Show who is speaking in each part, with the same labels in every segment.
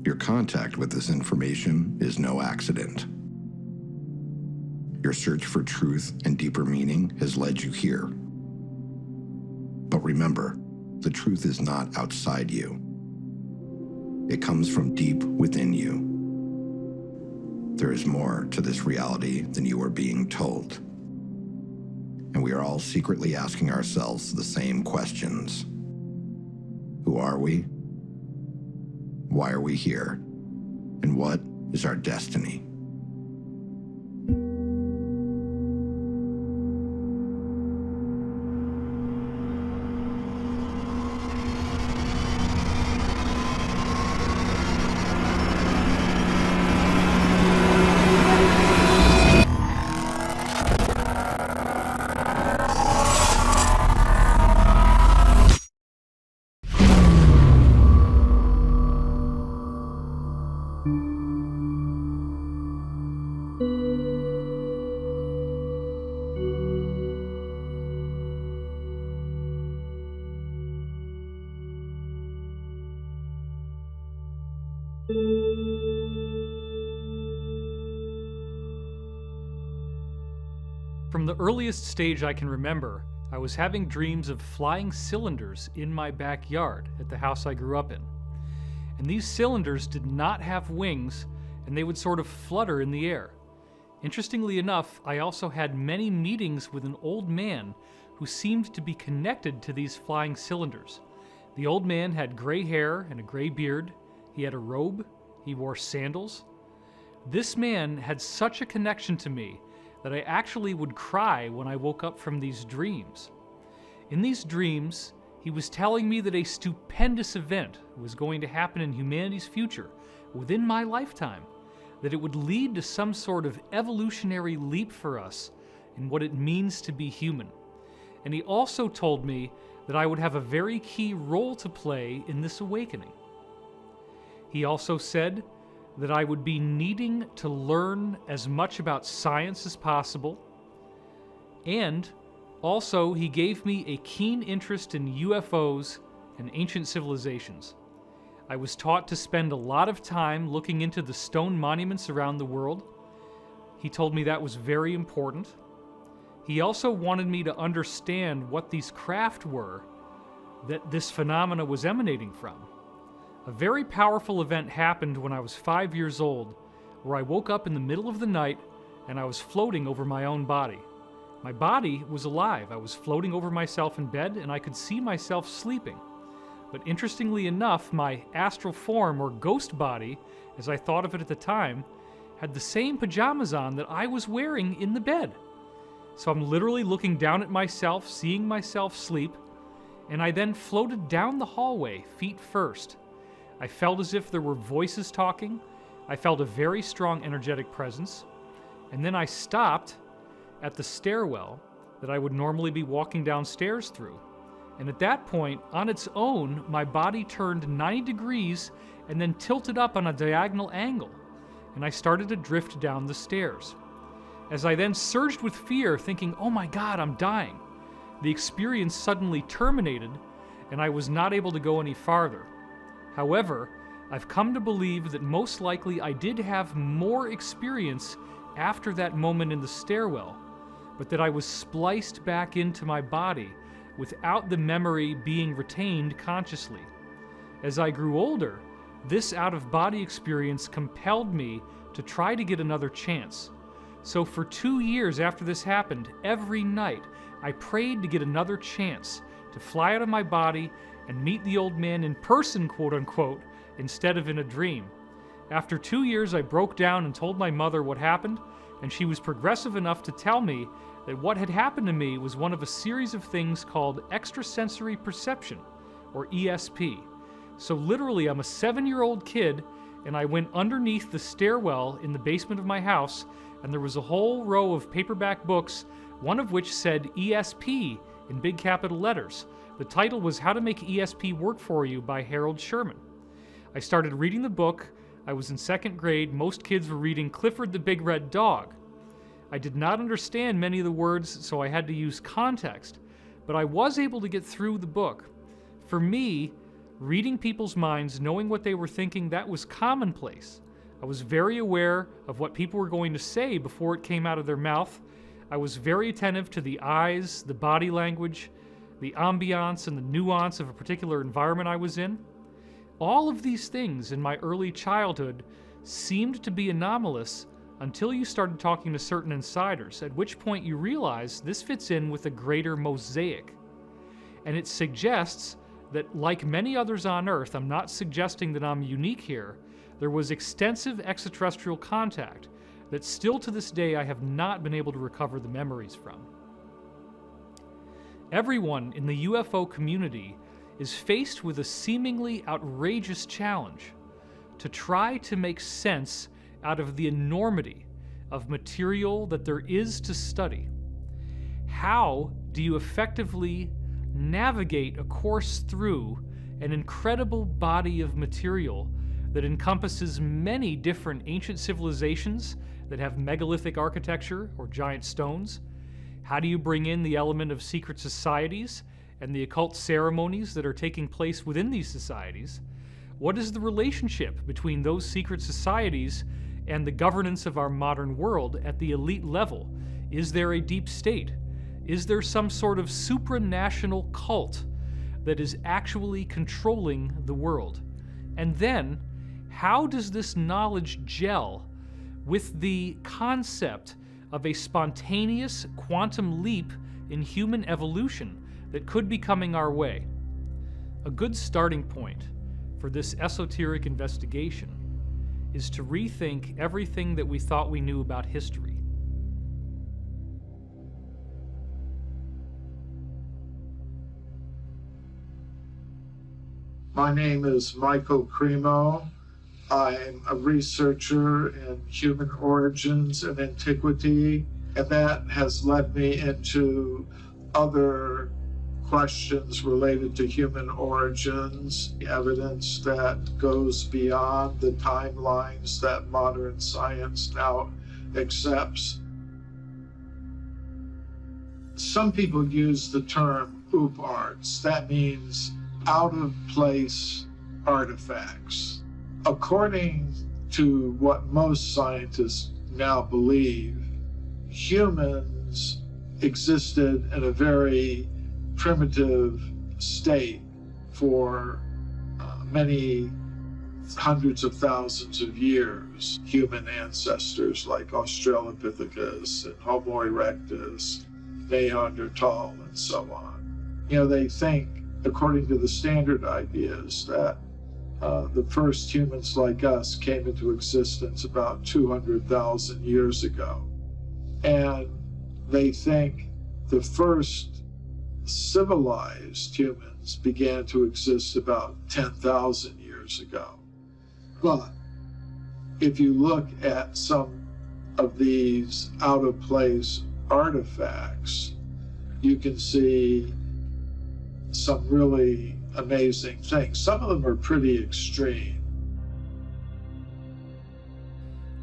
Speaker 1: Your contact with this information is no accident. Your search for truth and deeper meaning has led you here. But remember, the truth is not outside you. It comes from deep within you. There is more to this reality than you are being told. And we are all secretly asking ourselves the same questions. Who are we? Why are we here? And what is our destiny?
Speaker 2: From the earliest stage I can remember, I was having dreams of flying cylinders in my backyard at the house I grew up in. And these cylinders did not have wings, and they would sort of flutter in the air. Interestingly enough, I also had many meetings with an old man who seemed to be connected to these flying cylinders. The old man had gray hair and a gray beard. He had a robe. He wore sandals. This man had such a connection to me that I actually would cry when I woke up from these dreams. In these dreams, he was telling me that a stupendous event was going to happen in humanity's future within my lifetime, that it would lead to some sort of evolutionary leap for us in what it means to be human. And he also told me that I would have a very key role to play in this awakening. He also said that I would be needing to learn as much about science as possible, and also he gave me a keen interest in UFOs and ancient civilizations. I was taught to spend a lot of time looking into the stone monuments around the world. He told me that was very important. He also wanted me to understand what these craft were that this phenomena was emanating from. A very powerful event happened when I was 5 years old, where I woke up in the middle of the night and I was floating over my own body. My body was alive. I was floating over myself in bed and I could see myself sleeping. But interestingly enough, my astral form, or ghost body, as I thought of it at the time, had the same pajamas on that I was wearing in the bed. So I'm literally looking down at myself, seeing myself sleep, and I then floated down the hallway, feet first. I felt as if there were voices talking. I felt a very strong energetic presence. And then I stopped at the stairwell that I would normally be walking downstairs through. And at that point, on its own, my body turned 90 degrees and then tilted up on a diagonal angle. And I started to drift down the stairs. As I then surged with fear, thinking, oh my God, I'm dying, the experience suddenly terminated and I was not able to go any farther. However, I've come to believe that most likely I did have more experience after that moment in the stairwell, but that I was spliced back into my body without the memory being retained consciously. As I grew older, this out-of-body experience compelled me to try to get another chance. So for 2 years after this happened, every night I prayed to get another chance to fly out of my body and meet the old man in person, quote-unquote, instead of in a dream. After 2 years, I broke down and told my mother what happened, and she was progressive enough to tell me that what had happened to me was one of a series of things called extrasensory perception, or ESP. So literally, I'm a 7-year-old kid, and I went underneath the stairwell in the basement of my house, and there was a whole row of paperback books, one of which said ESP in big capital letters. The title was How to Make ESP Work For You by Harold Sherman. I started reading the book. I was in 2nd grade. Most kids were reading Clifford the Big Red Dog. I did not understand many of the words, so I had to use context, but I was able to get through the book. For me, Reading people's minds, knowing what they were thinking, that was commonplace. I was very aware of what people were going to say before it came out of their mouth. I was very attentive to the eyes, the body language, the ambiance, and the nuance of a particular environment I was in. All of these things in my early childhood seemed to be anomalous until you started talking to certain insiders, at which point you realize this fits in with a greater mosaic. And it suggests that, like many others on Earth, I'm not suggesting that I'm unique here, there was extensive extraterrestrial contact that still to this day I have not been able to recover the memories from. Everyone in the UFO community is faced with a seemingly outrageous challenge to try to make sense out of the enormity of material that there is to study. How do you effectively navigate a course through an incredible body of material that encompasses many different ancient civilizations that have megalithic architecture or giant stones? How do you bring in the element of secret societies and the occult ceremonies that are taking place within these societies? What is the relationship between those secret societies and the governance of our modern world at the elite level? Is there a deep state? Is there some sort of supranational cult that is actually controlling the world? And then, how does this knowledge gel with the concept of a spontaneous quantum leap in human evolution that could be coming our way? A good starting point for this esoteric investigation is to rethink everything that we thought we knew about history.
Speaker 3: My name is Michael Cremo. I'm a researcher in human origins and antiquity, and that has led me into other questions related to human origins, evidence that goes beyond the timelines that modern science now accepts. Some people use the term OOPArts. That means out-of-place artifacts. According to what most scientists now believe, humans existed in a very primitive state for many hundreds of thousands of years. Human ancestors like Australopithecus and Homo erectus, Neanderthal, and so on. They think, according to the standard ideas, that the first humans like us came into existence about 200,000 years ago. And they think the first civilized humans began to exist about 10,000 years ago. But if you look at some of these out-of-place artifacts, you can see some really amazing things. Some of them are pretty extreme.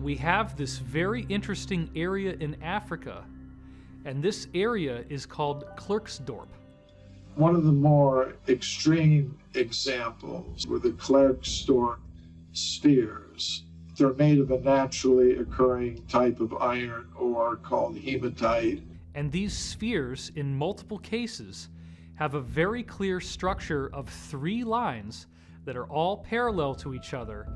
Speaker 2: We have this very interesting area in Africa, and this area is called Klerksdorp.
Speaker 3: One of the more extreme examples were the Klerksdorp spheres. They're made of a naturally occurring type of iron ore called hematite.
Speaker 2: And these spheres, in multiple cases, have a very clear structure of 3 lines that are all parallel to each other,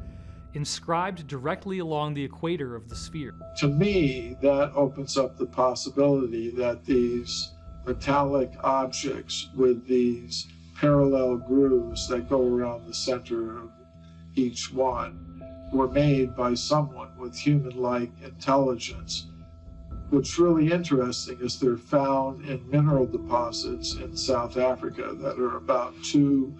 Speaker 2: inscribed directly along the equator of the sphere.
Speaker 3: To me, that opens up the possibility that these metallic objects with these parallel grooves that go around the center of each one were made by someone with human-like intelligence. What's really interesting is they're found in mineral deposits in South Africa that are about 2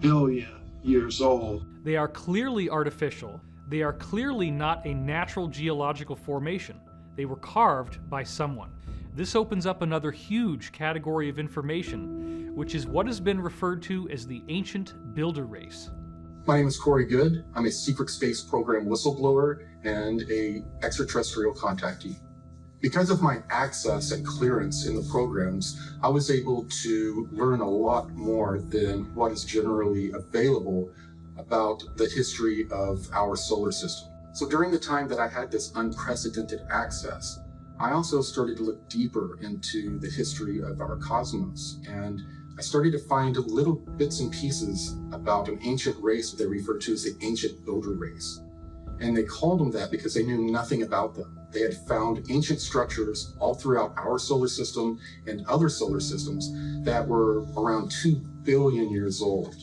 Speaker 3: billion years old.
Speaker 2: They are clearly artificial. They are clearly not a natural geological formation. They were carved by someone. This opens up another huge category of information, which is what has been referred to as the ancient builder race.
Speaker 4: My name is Corey Good. I'm a secret space program whistleblower and a extraterrestrial contactee. Because of my access and clearance in the programs, I was able to learn a lot more than what is generally available about the history of our solar system. So during the time that I had this unprecedented access, I also started to look deeper into the history of our cosmos, and I started to find little bits and pieces about an ancient race that they refer to as the ancient builder race. And they called them that because they knew nothing about them. They had found ancient structures all throughout our solar system and other solar systems that were around 2 billion years old.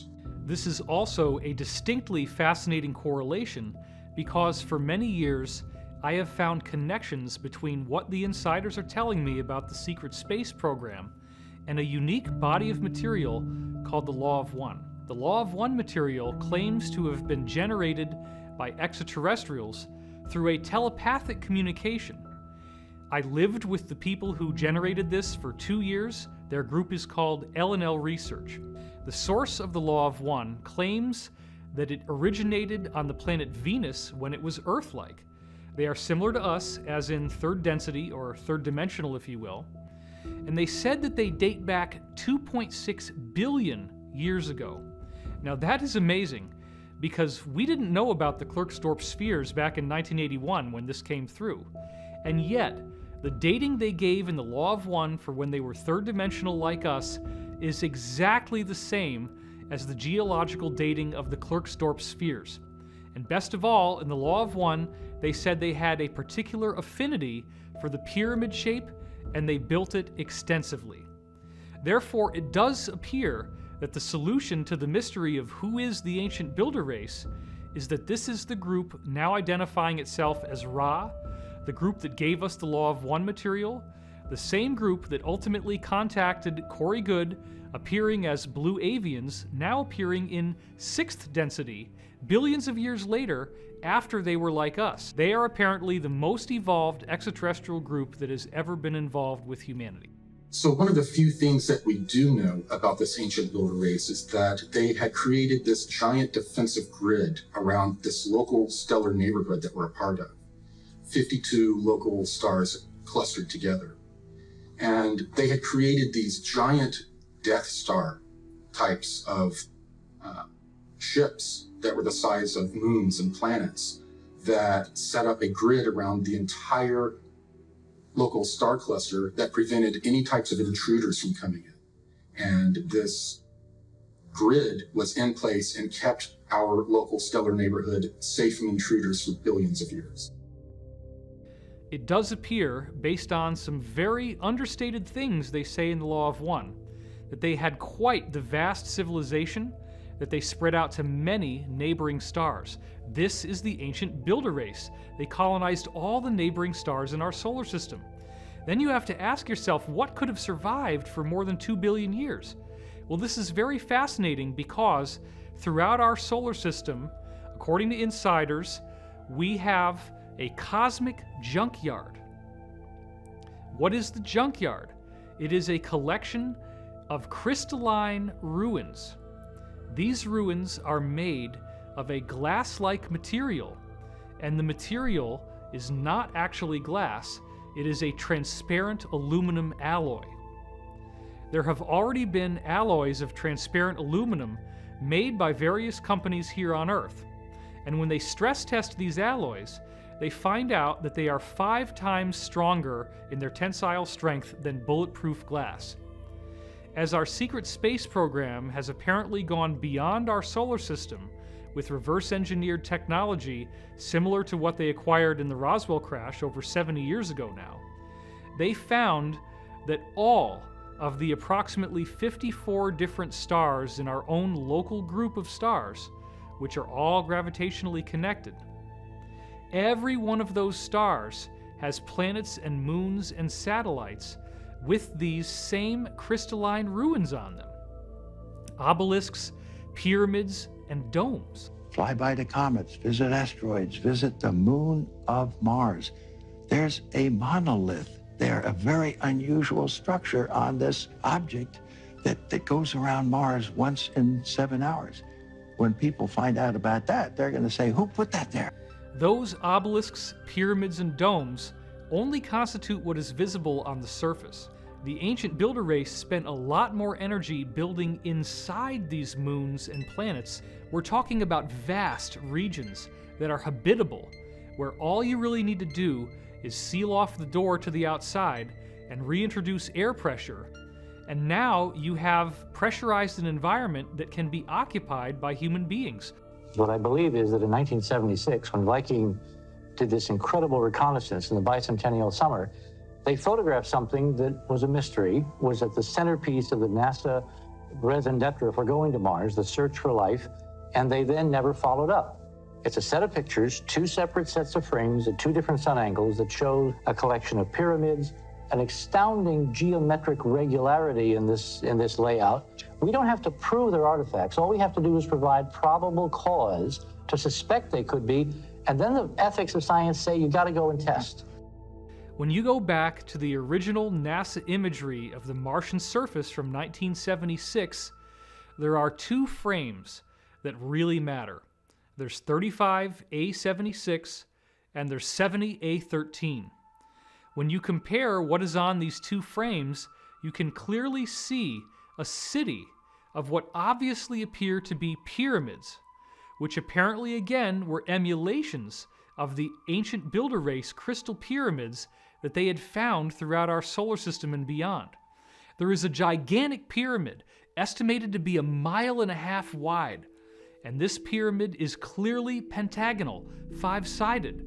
Speaker 2: This is also a distinctly fascinating correlation because for many years I have found connections between what the insiders are telling me about the secret space program and a unique body of material called the Law of One. The Law of One material claims to have been generated by extraterrestrials through a telepathic communication. I lived with the people who generated this for 2 years. Their group is called L&L Research. The source of the Law of One claims that it originated on the planet Venus when it was Earth-like. They are similar to us, as in third density, or third dimensional if you will, and they said that they date back 2.6 billion years ago. Now that is amazing, because we didn't know about the Klerksdorp spheres back in 1981 when this came through, and yet the dating they gave in the Law of One for when they were third dimensional like us is exactly the same as the geological dating of the Klerksdorp spheres. And best of all, in the Law of One, they said they had a particular affinity for the pyramid shape, and they built it extensively. Therefore, it does appear that the solution to the mystery of who is the ancient builder race is that this is the group now identifying itself as Ra, the group that gave us the Law of One material, the same group that ultimately contacted Corey Goode, appearing as blue avians, now appearing in 6th density, billions of years later, after they were like us. They are apparently the most evolved extraterrestrial group that has ever been involved with humanity.
Speaker 4: So one of the few things that we do know about this ancient builder race is that they had created this giant defensive grid around this local stellar neighborhood that we're a part of. 52 local stars clustered together. And they had created these giant Death Star types of ships that were the size of moons and planets that set up a grid around the entire local star cluster that prevented any types of intruders from coming in. And this grid was in place and kept our local stellar neighborhood safe from intruders for billions of years.
Speaker 2: It does appear, based on some very understated things they say in the Law of One, that they had quite the vast civilization, that they spread out to many neighboring stars. This is the ancient builder race. They colonized all the neighboring stars in our solar system. Then you have to ask yourself, what could have survived for more than 2 billion years? Well, this is very fascinating because throughout our solar system, according to insiders, we have a cosmic junkyard. What is the junkyard? It is a collection of crystalline ruins. These ruins are made of a glass-like material, and the material is not actually glass, it is a transparent aluminum alloy. There have already been alloys of transparent aluminum made by various companies here on Earth, and when they stress test these alloys, they find out that they are 5 times stronger in their tensile strength than bulletproof glass. As our secret space program has apparently gone beyond our solar system with reverse-engineered technology similar to what they acquired in the Roswell crash over 70 years ago now, they found that all of the approximately 54 different stars in our own local group of stars, which are all gravitationally connected, every one of those stars has planets and moons and satellites with these same crystalline ruins on them. Obelisks, pyramids, and domes.
Speaker 5: Fly by the comets, visit asteroids, visit the moon of Mars. There's a monolith there, a very unusual structure on this object that goes around Mars once in 7 hours. When people find out about that, they're going to say, who put that there?
Speaker 2: Those obelisks, pyramids, and domes only constitute what is visible on the surface. The ancient builder race spent a lot more energy building inside these moons and planets. We're talking about vast regions that are habitable, where all you really need to do is seal off the door to the outside and reintroduce air pressure. And now you have pressurized an environment that can be occupied by human beings.
Speaker 6: What I believe is that in 1976, when Viking did this incredible reconnaissance in the bicentennial summer, they photographed something that was a mystery, was at the centerpiece of the NASA raison d'etre for going to Mars, the search for life, and they then never followed up. It's a set of pictures, two separate sets of frames at two different sun angles that show a collection of pyramids, an astounding geometric regularity in this layout. We don't have to prove they're artifacts. All we have to do is provide probable cause to suspect they could be, and then the ethics of science say you got to go and test.
Speaker 2: When you go back to the original NASA imagery of the Martian surface from 1976, there are two frames that really matter. There's 35A76 and there's 70A13. When you compare what is on these two frames, you can clearly see a city of what obviously appear to be pyramids, which apparently again were emulations of the ancient builder race crystal pyramids that they had found throughout our solar system and beyond. There is a gigantic pyramid, estimated to be 1.5 miles wide, and this pyramid is clearly pentagonal, 5-sided.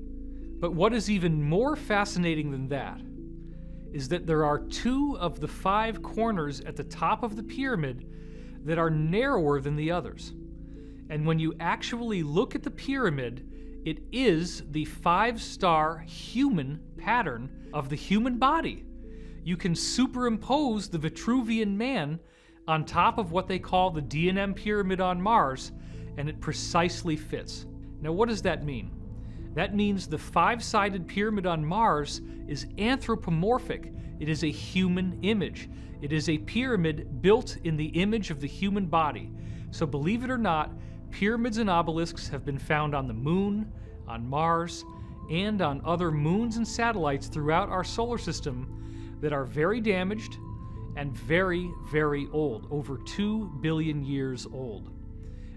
Speaker 2: But what is even more fascinating than that is that there are 2 of the 5 corners at the top of the pyramid that are narrower than the others. And when you actually look at the pyramid, it is the 5-star human pattern of the human body. You can superimpose the Vitruvian Man on top of what they call the D&M pyramid on Mars, and it precisely fits. Now, what does that mean? That means the 5-sided pyramid on Mars is anthropomorphic. It is a human image. It is a pyramid built in the image of the human body. So believe it or not, pyramids and obelisks have been found on the moon, on Mars, and on other moons and satellites throughout our solar system that are very damaged and very, very old, over 2 billion years old.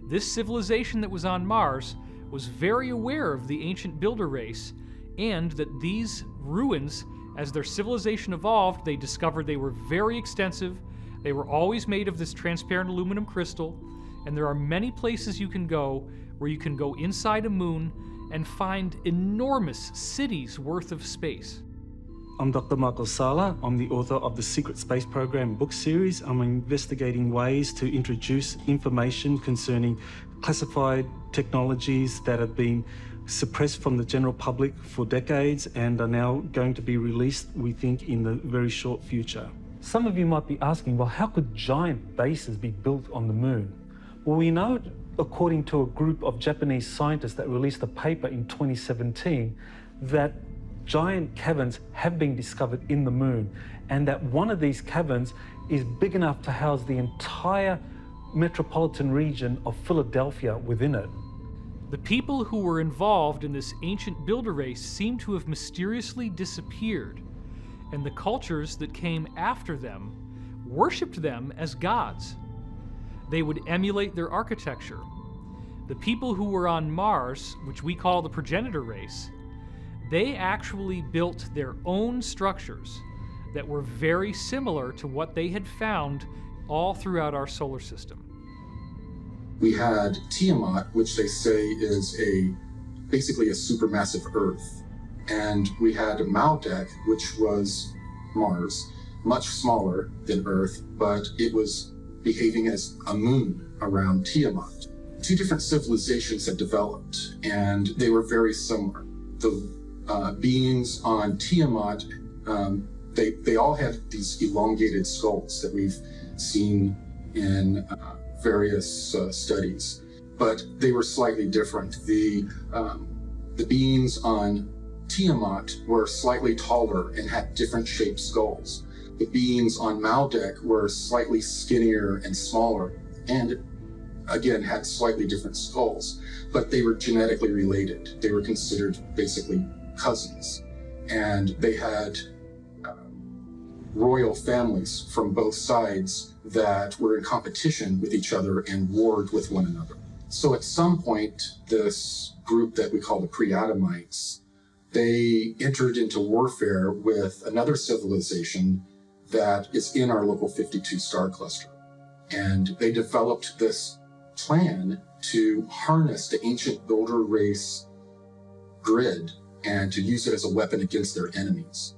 Speaker 2: This civilization that was on Mars was very aware of the ancient builder race, and that these ruins, as their civilization evolved, they discovered they were very extensive. They were always made of this transparent aluminum crystal, and there are many places you can go where you can go inside a moon and find enormous cities worth of space.
Speaker 7: I'm Dr. Michael Sala. I'm the author of the Secret Space Program book series. I'm investigating ways to introduce information concerning classified technologies that have been suppressed from the general public for decades and are now going to be released, we think, in the very short future. Some of you might be asking, well, how could giant bases be built on the moon? Well, we know, according to a group of Japanese scientists that released a paper in 2017, that giant caverns have been discovered in the moon, and that one of these caverns is big enough to house the entire metropolitan region of Philadelphia within it.
Speaker 2: The people who were involved in this ancient builder race seem to have mysteriously disappeared, and the cultures that came after them worshipped them as gods. They would emulate their architecture. The people who were on Mars, which we call the progenitor race, they actually built their own structures that were very similar to what they had found all throughout our solar system.
Speaker 4: We had Tiamat, which they say is basically a supermassive Earth. And we had Maldek, which was Mars, much smaller than Earth, but it was behaving as a moon around Tiamat. 2 different civilizations had developed, and they were very similar. The beings on Tiamat, they all had these elongated skulls that we've seen in various studies, but they were slightly different. The beings on Tiamat were slightly taller and had different shaped skulls. The beings on Maldek were slightly skinnier and smaller, and again had slightly different skulls, but they were genetically related. They were considered basically cousins. and they had royal families from both sides that were in competition with each other and warred with one another. So at some point, this group that we call the pre-Adamites, they entered into warfare with another civilization that is in our local 52 star cluster. And they developed this plan to harness the ancient builder race grid and to use it as a weapon against their enemies.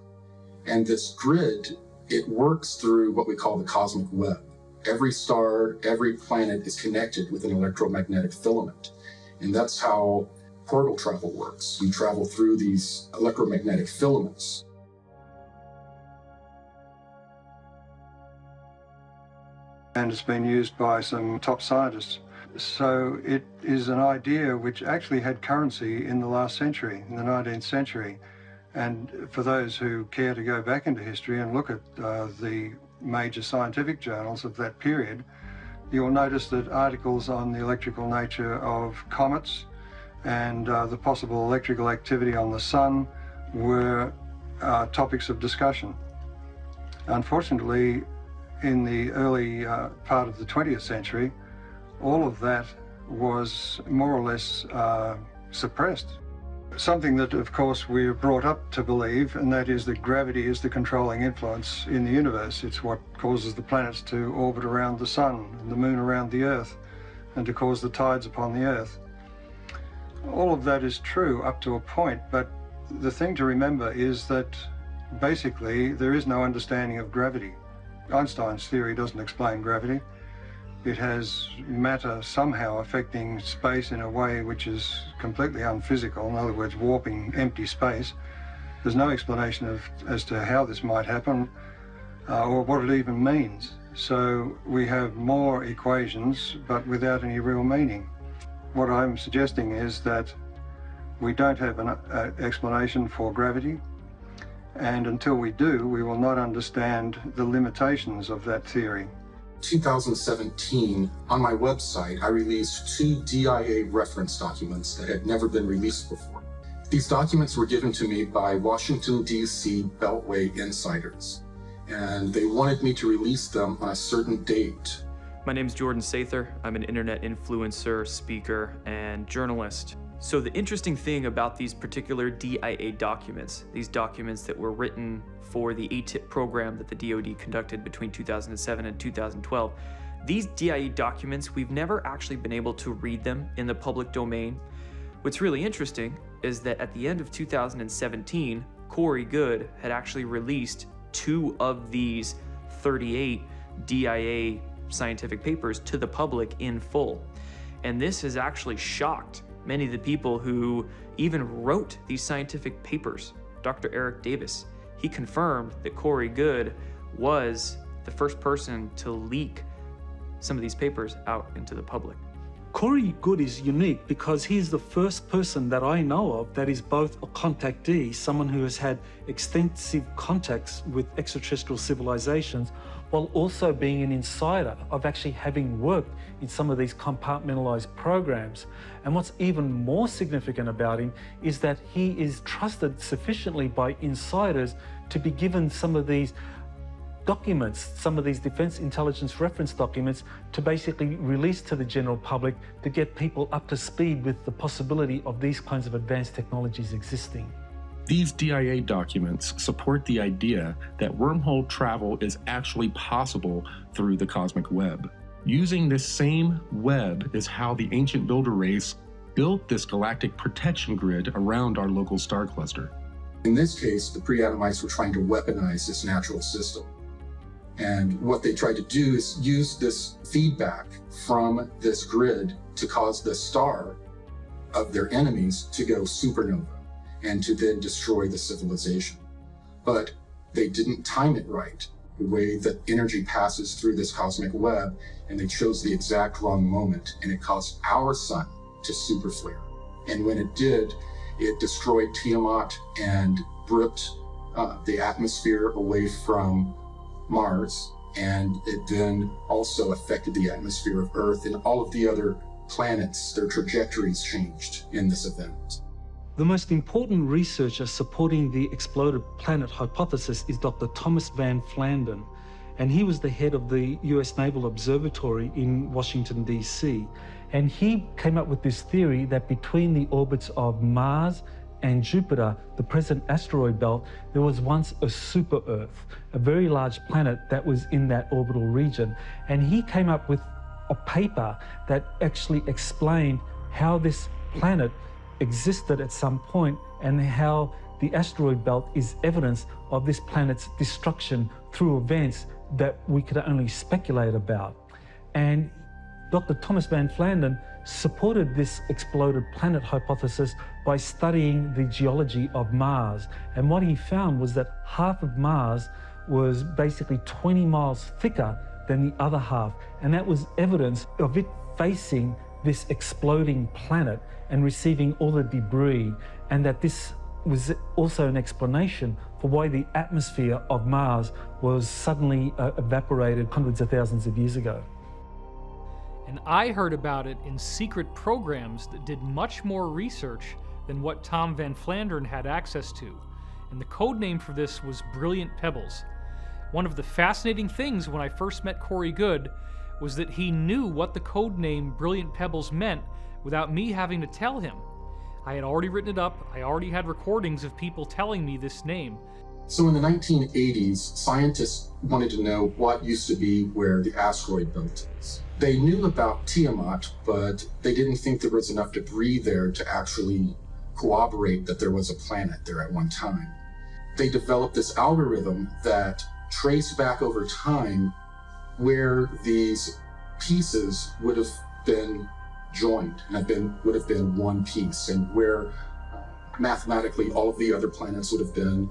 Speaker 4: And this grid, it works through what we call the cosmic web. Every star, every planet is connected with an electromagnetic filament. And that's how portal travel works. You travel through these electromagnetic filaments.
Speaker 8: And it's been used by some top scientists. So it is an idea which actually had currency in the last century, in the 19th century. And for those who care to go back into history and look at the major scientific journals of that period, you'll notice that articles on the electrical nature of comets and the possible electrical activity on the sun were topics of discussion. Unfortunately, in the early part of the 20th century, all of that was more or less suppressed. Something that, of course, we're brought up to believe, and that is that gravity is the controlling influence in the universe. It's what causes the planets to orbit around the sun, and the moon around the Earth, and to cause the tides upon the Earth. All of that is true up to a point, but the thing to remember is that basically there is no understanding of gravity. Einstein's theory doesn't explain gravity. It has matter somehow affecting space in a way which is completely unphysical, in other words, warping empty space. There's no explanation as to how this might happen or what it even means. So we have more equations, but without any real meaning. What I'm suggesting is that we don't have an explanation for gravity, and until we do, we will not understand the limitations of that theory.
Speaker 4: 2017, on my website, I released 2 DIA reference documents that had never been released before. These documents were given to me by Washington, D.C. Beltway insiders, and they wanted me to release them on a certain date.
Speaker 9: My name is Jordan Sather. I'm an internet influencer, speaker, and journalist. So the interesting thing about these particular DIA documents, these documents that were written for the ATIP program that the DoD conducted between 2007 and 2012, these DIA documents, we've never actually been able to read them in the public domain. What's really interesting is that at the end of 2017, Corey Goode had actually released 2 of these 38 DIA scientific papers to the public in full. And this has actually shocked many of the people who even wrote these scientific papers. Dr. Eric Davis, he confirmed that Corey Goode was the first person to leak some of these papers out into the public.
Speaker 7: Corey Goode is unique because he's the first person that I know of that is both a contactee, someone who has had extensive contacts with extraterrestrial civilizations, while also being an insider of actually having worked in some of these compartmentalized programs. And what's even more significant about him is that he is trusted sufficiently by insiders to be given some of these documents, some of these defense intelligence reference documents, to basically release to the general public to get people up to speed with the possibility of these kinds of advanced technologies existing.
Speaker 10: These DIA documents support the idea that wormhole travel is actually possible through the cosmic web. Using this same web is how the ancient builder race built this galactic protection grid around our local star cluster.
Speaker 4: In this case, the pre-Adamites were trying to weaponize this natural system. And what they tried to do is use this feedback from this grid to cause the star of their enemies to go supernova and to then destroy the civilization. But they didn't time it right, the way that energy passes through this cosmic web, and they chose the exact wrong moment, and it caused our sun to superflare. And when it did, it destroyed Tiamat and ripped the atmosphere away from Mars, and it then also affected the atmosphere of Earth, and all of the other planets, their trajectories changed in this event.
Speaker 7: The most important researcher supporting the exploded planet hypothesis is Dr. Thomas Van Flandern, and he was the head of the US Naval Observatory in Washington, D.C. And he came up with this theory that between the orbits of Mars and Jupiter, the present asteroid belt, there was once a super Earth, a very large planet that was in that orbital region. And he came up with a paper that actually explained how this planet existed at some point and how the asteroid belt is evidence of this planet's destruction through events that we could only speculate about. And Dr. Thomas Van Flandern supported this exploded planet hypothesis by studying the geology of Mars. And what he found was that half of Mars was basically 20 miles thicker than the other half. And that was evidence of it facing this exploding planet and receiving all the debris, and that this was also an explanation for why the atmosphere of Mars was suddenly evaporated hundreds of thousands of years ago.
Speaker 2: And I heard about it in secret programs that did much more research than what Tom Van Flandern had access to, and the code name for this was Brilliant Pebbles. One of the fascinating things when I first met Corey Goode was that he knew what the code name Brilliant Pebbles meant without me having to tell him. I had already written it up, I already had recordings of people telling me this name.
Speaker 4: So in the 1980s, scientists wanted to know what used to be where the asteroid belt is. They knew about Tiamat, but they didn't think there was enough debris there to actually corroborate that there was a planet there at one time. They developed this algorithm that traced back over time where these pieces would have been joined and would have been one piece, and where mathematically all of the other planets would have been.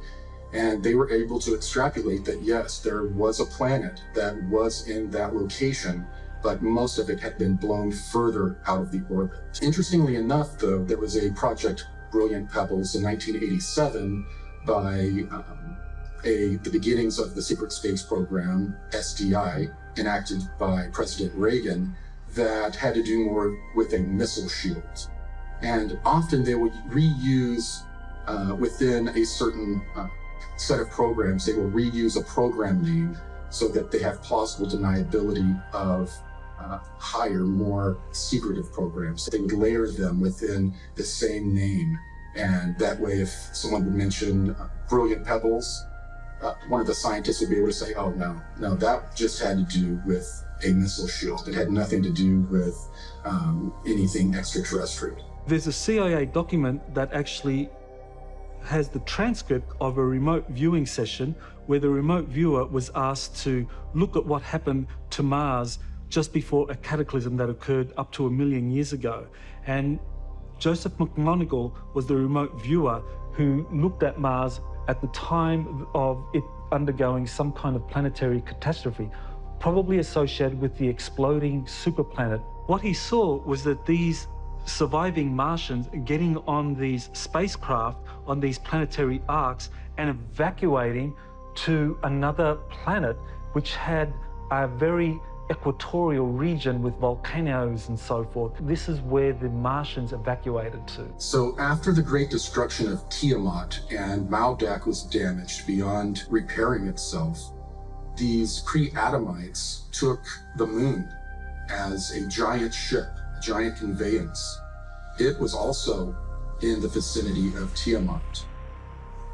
Speaker 4: And they were able to extrapolate that yes, there was a planet that was in that location, but most of it had been blown further out of the orbit. Interestingly enough, though, there was a project Brilliant Pebbles in 1987 by the beginnings of the secret space program, SDI, enacted by President Reagan, that had to do more with a missile shield. And often they would reuse, within a certain set of programs, they will reuse a program name so that they have plausible deniability of higher, more secretive programs. They would layer them within the same name. And that way, if someone would mention Brilliant Pebbles, one of the scientists would be able to say, oh, no, that just had to do with a missile shield. It had nothing to do with anything extraterrestrial.
Speaker 7: There's a CIA document that actually has the transcript of a remote viewing session where the remote viewer was asked to look at what happened to Mars just before a cataclysm that occurred up to 1 million years ago. And Joseph McMoneagle was the remote viewer who looked at Mars at the time of it undergoing some kind of planetary catastrophe, probably associated with the exploding superplanet. What he saw was that these surviving Martians getting on these spacecraft, on these planetary arcs, and evacuating to another planet which had a very equatorial region with volcanoes and so forth. This is where the Martians evacuated to.
Speaker 4: So after the great destruction of Tiamat and Maldak was damaged beyond repairing itself, these pre-Adamites took the moon as a giant ship, a giant conveyance. It was also in the vicinity of Tiamat.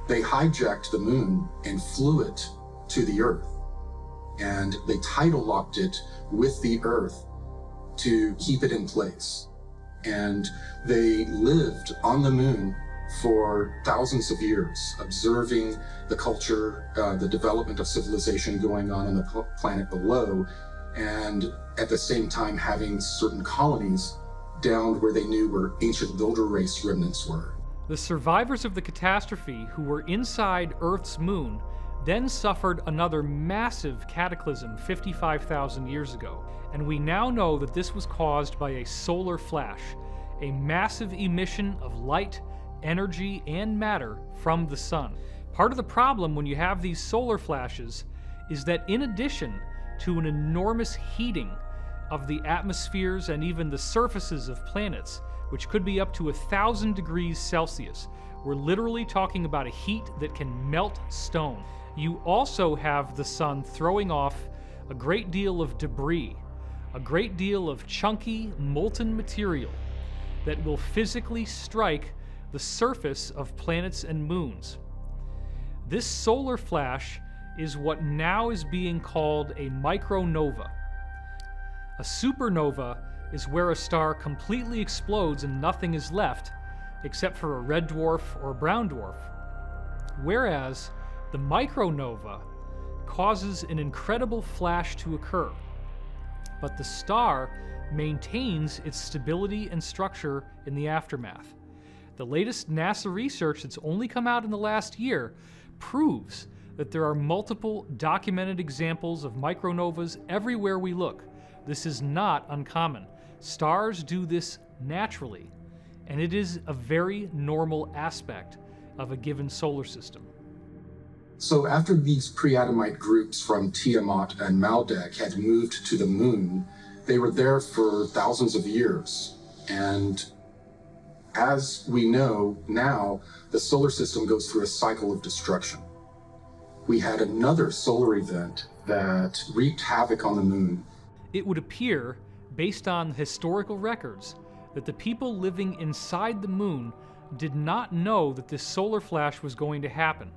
Speaker 4: They hijacked the moon and flew it to the Earth. And they tidal locked it with the Earth to keep it in place. And they lived on the moon for thousands of years, observing the culture, the development of civilization going on the planet below, and at the same time having certain colonies down where they knew where ancient builder race remnants were.
Speaker 2: The survivors of the catastrophe who were inside Earth's moon then suffered another massive cataclysm 55,000 years ago, and we now know that this was caused by a solar flash, a massive emission of light, energy, and matter from the sun. Part of the problem when you have these solar flashes is that in addition to an enormous heating of the atmospheres and even the surfaces of planets, which could be up to 1,000 degrees Celsius. We're literally talking about a heat that can melt stone. You also have the sun throwing off a great deal of debris, a great deal of chunky, molten material that will physically strike the surface of planets and moons. This solar flash is what now is being called a micronova. A supernova is where a star completely explodes and nothing is left except for a red dwarf or a brown dwarf. Whereas the micronova causes an incredible flash to occur, but the star maintains its stability and structure in the aftermath. The latest NASA research that's only come out in the last year proves that there are multiple documented examples of micronovas everywhere we look. This is not uncommon. Stars do this naturally, and it is a very normal aspect of a given solar system.
Speaker 4: So after these pre-Adamite groups from Tiamat and Maldek had moved to the moon, they were there for thousands of years. And as we know now, the solar system goes through a cycle of destruction. We had another solar event that wreaked havoc on the moon.
Speaker 2: It would appear, based on historical records, that the people living inside the moon did not know that this solar flash was going to happen.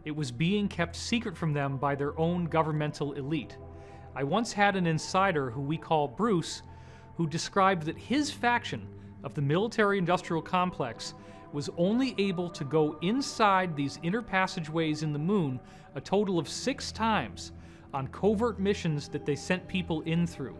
Speaker 2: It was being kept secret from them by their own governmental elite. I once had an insider who we call Bruce, who described that his faction of the military-industrial complex was only able to go inside these inner passageways in the moon a total of 6 times on covert missions that they sent people in through.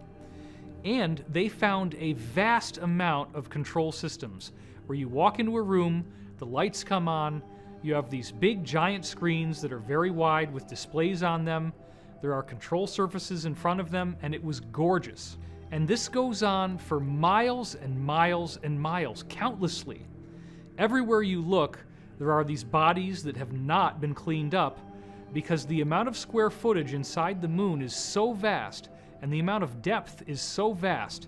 Speaker 2: And they found a vast amount of control systems where you walk into a room, the lights come on, you have these big giant screens that are very wide with displays on them, there are control surfaces in front of them, and it was gorgeous. And this goes on for miles and miles and miles, countlessly. Everywhere you look, there are these bodies that have not been cleaned up because the amount of square footage inside the moon is so vast and the amount of depth is so vast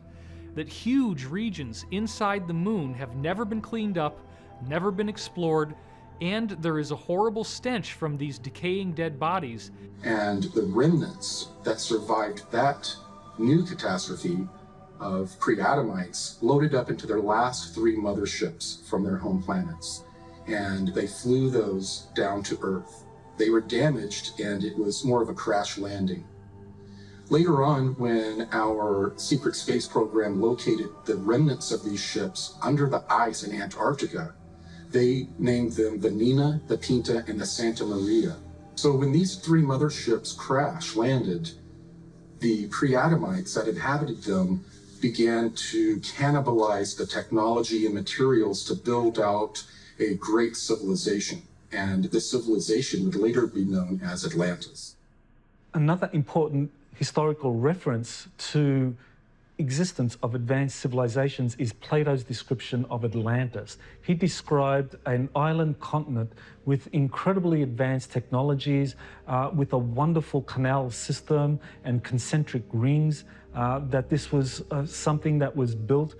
Speaker 2: that huge regions inside the moon have never been cleaned up, never been explored, and there is a horrible stench from these decaying dead bodies.
Speaker 4: And the remnants that survived that new catastrophe of pre-Adamites loaded up into their last 3 motherships from their home planets. And they flew those down to Earth. They were damaged, and it was more of a crash landing. Later on, when our secret space program located the remnants of these ships under the ice in Antarctica, they named them the Nina, the Pinta, and the Santa Maria. So when these 3 motherships crash landed, the pre-Adamites that inhabited them began to cannibalize the technology and materials to build out a great civilization. And this civilization would later be known as Atlantis.
Speaker 7: Another important historical reference to existence of advanced civilizations is Plato's description of Atlantis. He described an island continent with incredibly advanced technologies, with a wonderful canal system and concentric rings, that this was something that was built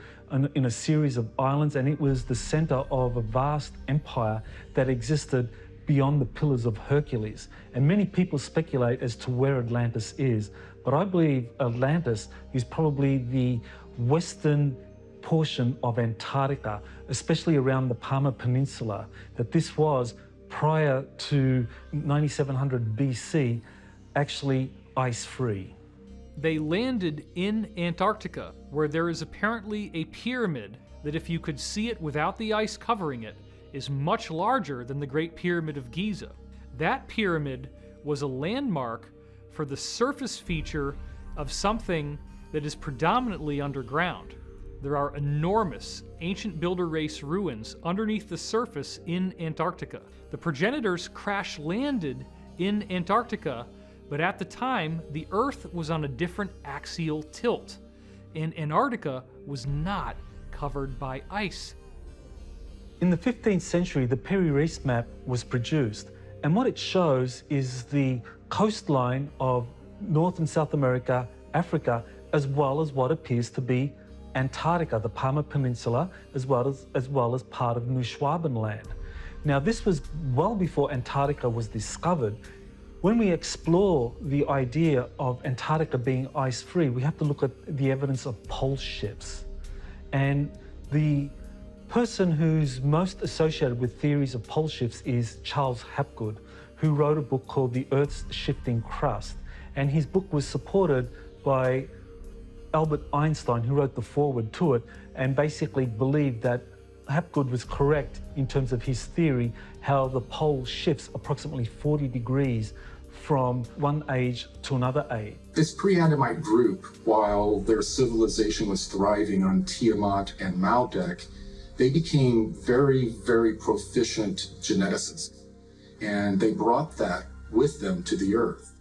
Speaker 7: in a series of islands, and it was the center of a vast empire that existed beyond the Pillars of Hercules. And many people speculate as to where Atlantis is, but I believe Atlantis is probably the western portion of Antarctica, especially around the Palmer Peninsula, that this was, prior to 9700 BC, actually ice-free.
Speaker 2: They landed in Antarctica, where there is apparently a pyramid that, if you could see it without the ice covering it, is much larger than the Great Pyramid of Giza. That pyramid was a landmark for the surface feature of something that is predominantly underground. There are enormous ancient builder race ruins underneath the surface in Antarctica. The progenitors crash landed in Antarctica, but at the time, the Earth was on a different axial tilt, and Antarctica was not covered by ice.
Speaker 7: In the 15th century, the Peri-Reis map was produced, and what it shows is the coastline of North and South America, Africa, as well as what appears to be Antarctica, the Palmer Peninsula, as well as part of New Schwabenland. Now, this was well before Antarctica was discovered. When we explore the idea of Antarctica being ice-free, we have to look at the evidence of pole shifts. And the person who's most associated with theories of pole shifts is Charles Hapgood, who wrote a book called The Earth's Shifting Crust. And his book was supported by Albert Einstein, who wrote the foreword to it, and basically believed that Hapgood was correct in terms of his theory, how the pole shifts approximately 40 degrees from one age to another age.
Speaker 4: This pre-Adamite group, while their civilization was thriving on Tiamat and Maldek, they became very, very proficient geneticists. And they brought that with them to the Earth.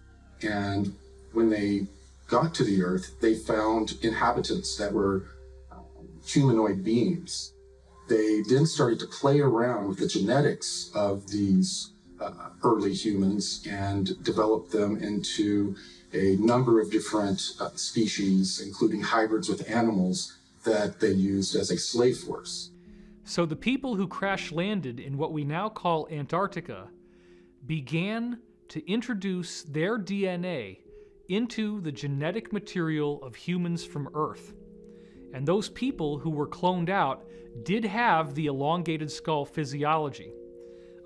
Speaker 4: And when they got to the Earth, they found inhabitants that were humanoid beings. They then started to play around with the genetics of these early humans and developed them into a number of different species, including hybrids with animals that they used as a slave force.
Speaker 2: So the people who crash landed in what we now call Antarctica began to introduce their DNA into the genetic material of humans from Earth. And those people who were cloned out did have the elongated skull physiology.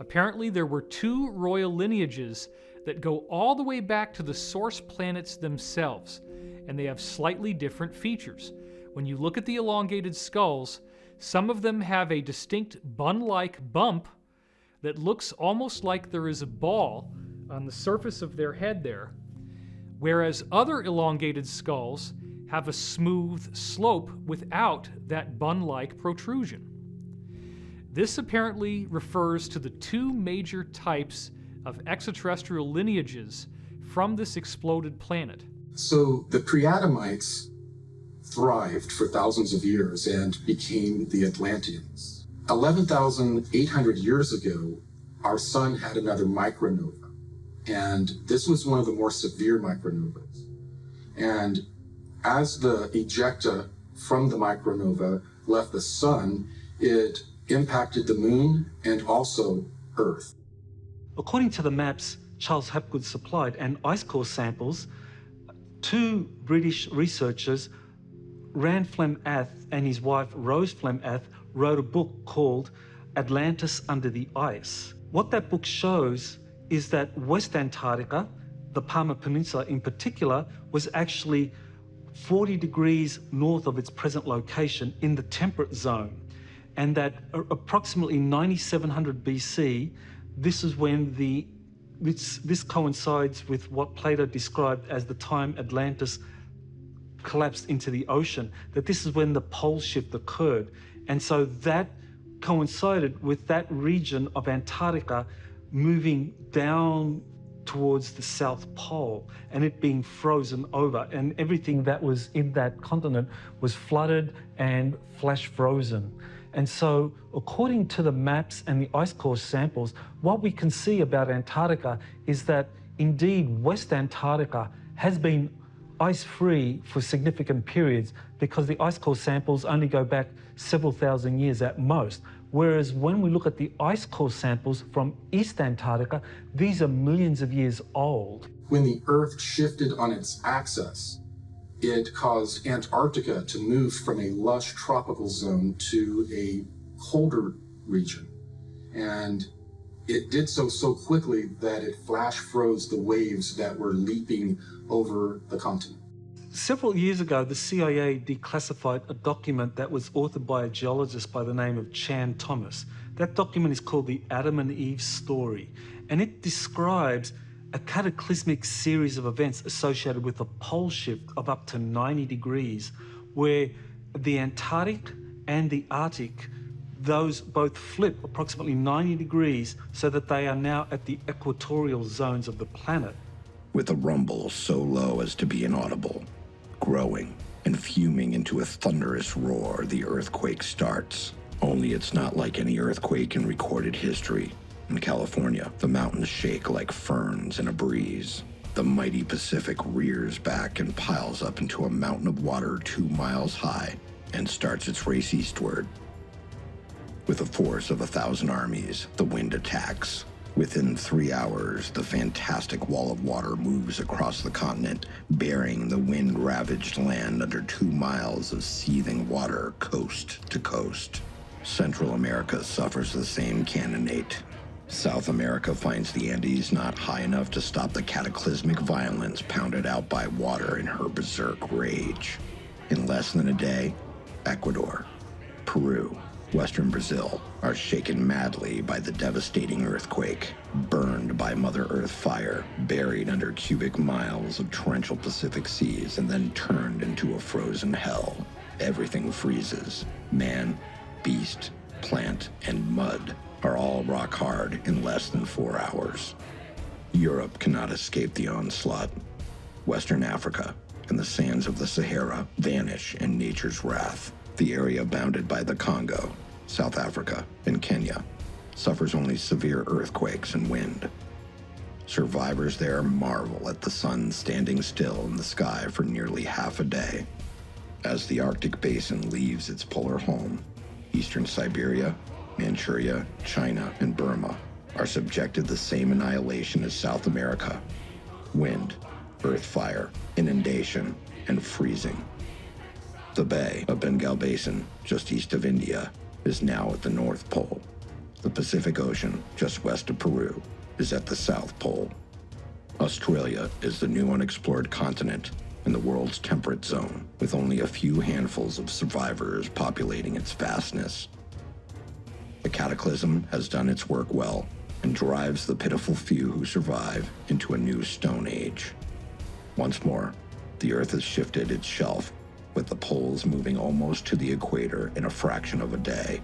Speaker 2: Apparently, there were two royal lineages that go all the way back to the source planets themselves, and they have slightly different features. When you look at the elongated skulls, some of them have a distinct bun-like bump that looks almost like there is a ball on the surface of their head there, whereas other elongated skulls have a smooth slope without that bun-like protrusion. This apparently refers to the two major types of extraterrestrial lineages from this exploded planet.
Speaker 4: So the pre-Adamites thrived for thousands of years and became the Atlanteans. 11,800 years ago, our sun had another micronova, and this was one of the more severe micronovas. And as the ejecta from the micronova left the sun, it impacted the moon and also Earth.
Speaker 7: According to the maps Charles Hapgood supplied and ice core samples, two British researchers, Rand Flem-Ath and his wife Rose Flem-Ath, wrote a book called Atlantis Under the Ice. What that book shows is that West Antarctica, the Palmer Peninsula in particular, was actually 40 degrees north of its present location in the temperate zone. And that approximately 9700 BC, this is when this coincides with what Plato described as the time Atlantis collapsed into the ocean, that this is when the pole shift occurred. And so that coincided with that region of Antarctica moving down towards the South Pole and it being frozen over, and everything that was in that continent was flooded and flash frozen. And so, according to the maps and the ice core samples, what we can see about Antarctica is that indeed West Antarctica has been ice-free for significant periods because the ice core samples only go back several thousand years at most. Whereas when we look at the ice core samples from East Antarctica, these are millions of years old.
Speaker 4: When the Earth shifted on its axis, it caused Antarctica to move from a lush tropical zone to a colder region. And it did so quickly that it flash froze the waves that were leaping over the continent.
Speaker 7: Several years ago, the CIA declassified a document that was authored by a geologist by the name of Chan Thomas. That document is called the Adam and Eve Story, and it describes a cataclysmic series of events associated with a pole shift of up to 90 degrees, where the Antarctic and the Arctic, those both flip approximately 90 degrees so that they are now at the equatorial zones of the planet.
Speaker 1: With a rumble so low as to be inaudible, growing and fuming into a thunderous roar, the earthquake starts. Only it's not like any earthquake in recorded history. In California, the mountains shake like ferns in a breeze. The mighty Pacific rears back and piles up into a mountain of water 2 miles high. and starts its race eastward. With a force of 1,000 armies, the wind attacks. Within 3 hours, the fantastic wall of water moves across the continent, burying the wind-ravaged land under 2 miles of seething water coast to coast. Central America suffers the same cannonade. South America finds the Andes not high enough to stop the cataclysmic violence pounded out by water in her berserk rage. In less than a day, Ecuador, Peru, Western Brazil are shaken madly by the devastating earthquake, burned by Mother Earth fire, buried under cubic miles of torrential Pacific seas, and then turned into a frozen hell. Everything freezes. Man, beast, plant, and mud are all rock hard in less than 4 hours. Europe cannot escape the onslaught. Western Africa and the sands of the Sahara vanish in nature's wrath. The area bounded by the Congo, South Africa, and Kenya suffers only severe earthquakes and wind. Survivors there marvel at the sun standing still in the sky for nearly half a day. As the Arctic basin leaves its polar home, eastern Siberia, Manchuria, China, and Burma are subjected to the same annihilation as South America: wind, earth fire, inundation, and freezing. The Bay of Bengal Basin, just east of India, is now at the North Pole. The Pacific Ocean, just west of Peru, is at the South Pole. Australia is the new unexplored continent in the world's temperate zone, with only a few handfuls of survivors populating its vastness. The cataclysm has done its work well and drives the pitiful few who survive into a new Stone Age. Once more, the Earth has shifted its shelf, with the poles moving almost to the equator in a fraction of a day.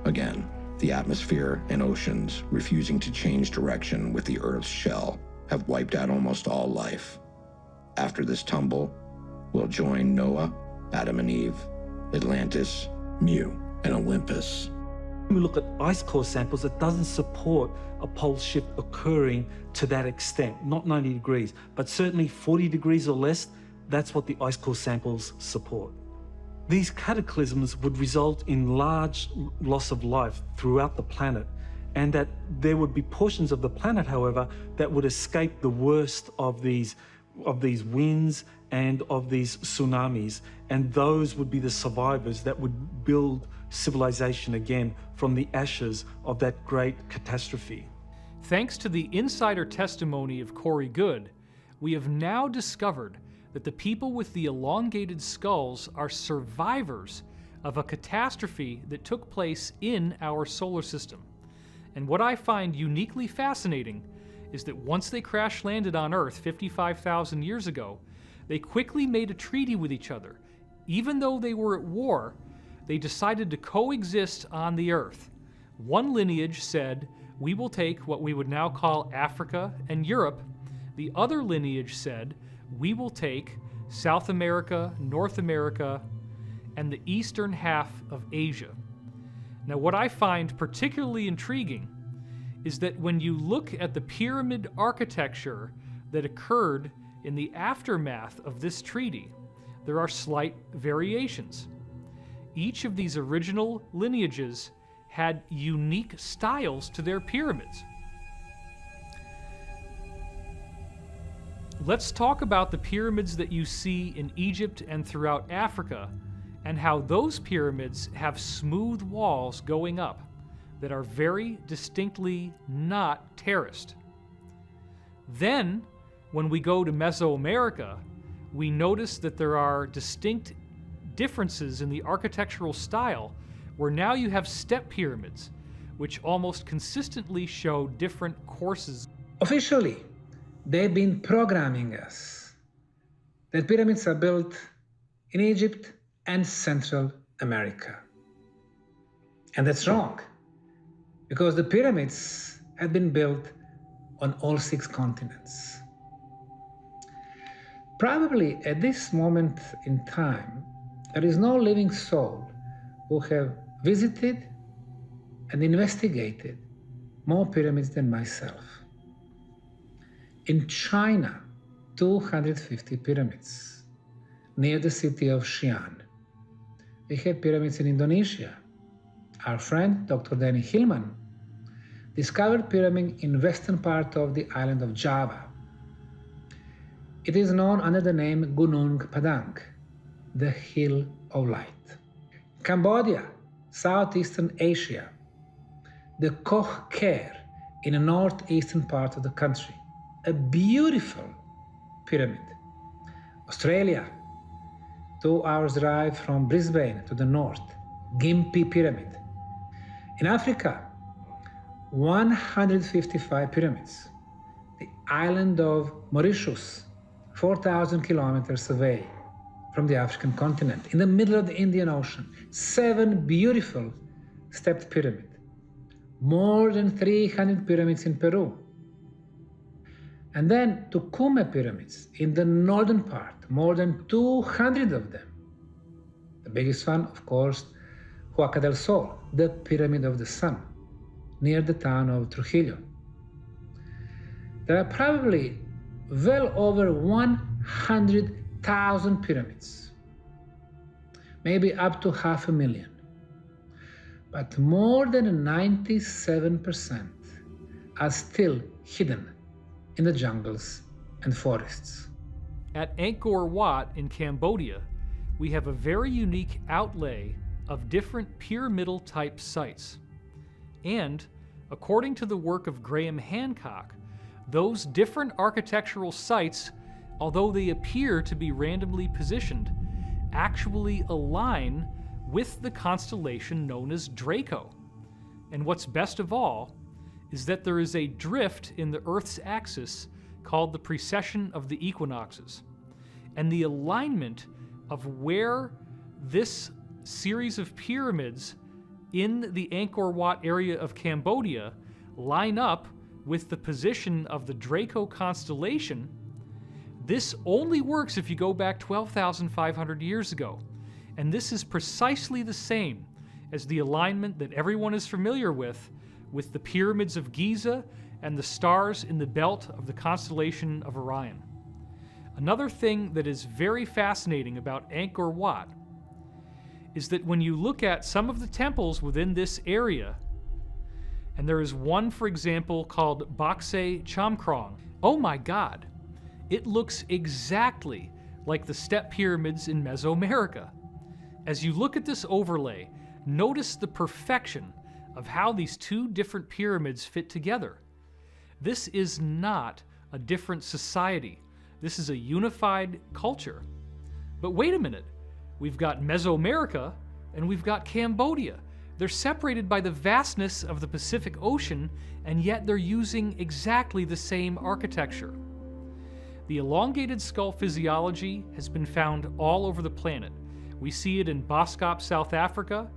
Speaker 1: Again, the atmosphere and oceans, refusing to change direction with the Earth's shell, have wiped out almost all life. After this tumble, we'll join Noah, Adam and Eve, Atlantis, Mu, and Olympus.
Speaker 7: When we look at ice core samples, it doesn't support a pole shift occurring to that extent, not 90 degrees, but certainly 40 degrees or less. That's what the ice core samples support. These cataclysms would result in large loss of life throughout the planet, and that there would be portions of the planet, however, that would escape the worst of these winds and of these tsunamis, and those would be the survivors that would build civilization again from the ashes of that great catastrophe.
Speaker 2: Thanks to the insider testimony of Corey Goode, we have now discovered that the people with the elongated skulls are survivors of a catastrophe that took place in our solar system. And what I find uniquely fascinating is that once they crash landed on Earth 55,000 years ago, they quickly made a treaty with each other. Even though they were at war, they decided to coexist on the Earth. One lineage said, "We will take what we would now call Africa and Europe." The other lineage said, "We will take South America, North America, and the eastern half of Asia." Now, what I find particularly intriguing is that when you look at the pyramid architecture that occurred in the aftermath of this treaty, there are slight variations. Each of these original lineages had unique styles to their pyramids. Let's talk about the pyramids that you see in Egypt and throughout Africa, and how those pyramids have smooth walls going up that are very distinctly not terraced. Then, when we go to Mesoamerica, we notice that there are distinct differences in the architectural style, where now you have step pyramids, which almost consistently show different courses.
Speaker 11: Officially, they've been programming us that pyramids are built in Egypt and Central America. And that's wrong, because the pyramids have been built on all 6 continents. Probably at this moment in time, there is no living soul who have visited and investigated more pyramids than myself. In China, 250 pyramids near the city of Xi'an. We have pyramids in Indonesia. Our friend, Dr. Danny Hillman, discovered pyramid in western part of the island of Java. It is known under the name Gunung Padang, the Hill of Light. Cambodia, Southeastern Asia, the Koh Ker in the northeastern part of the country, a beautiful pyramid. Australia, 2 hours drive from Brisbane to the north, Gympie Pyramid. In Africa, 155 pyramids. The island of Mauritius, 4,000 kilometers away from the African continent, in the middle of the Indian Ocean, 7 beautiful stepped pyramids. More than 300 pyramids in Peru. And then Tucumã pyramids in the northern part, more than 200 of them. The biggest one, of course, Huaca del Sol, the Pyramid of the Sun, near the town of Trujillo. There are probably well over 100,000 pyramids, maybe up to 500,000. But more than 97% are still hidden in the jungles and forests.
Speaker 2: At Angkor Wat in Cambodia, we have a very unique outlay of different pyramidal type sites. And, according to the work of Graham Hancock, those different architectural sites, although they appear to be randomly positioned, actually align with the constellation known as Draco. And what's best of all is that there is a drift in the Earth's axis called the precession of the equinoxes. And the alignment of where this series of pyramids in the Angkor Wat area of Cambodia line up with the position of the Draco constellation, this only works if you go back 12,500 years ago. And this is precisely the same as the alignment that everyone is familiar with the pyramids of Giza and the stars in the belt of the constellation of Orion. Another thing that is very fascinating about Angkor Wat is that when you look at some of the temples within this area, and there is one, for example, called Bakse Chamkrong. Oh my God, it looks exactly like the step pyramids in Mesoamerica. As you look at this overlay, notice the perfection of how these two different pyramids fit together. This is not a different society. This is a unified culture. But wait a minute, we've got Mesoamerica and we've got Cambodia. They're separated by the vastness of the Pacific Ocean, and yet they're using exactly the same architecture. The elongated skull physiology has been found all over the planet. We see it in Boskop, South Africa.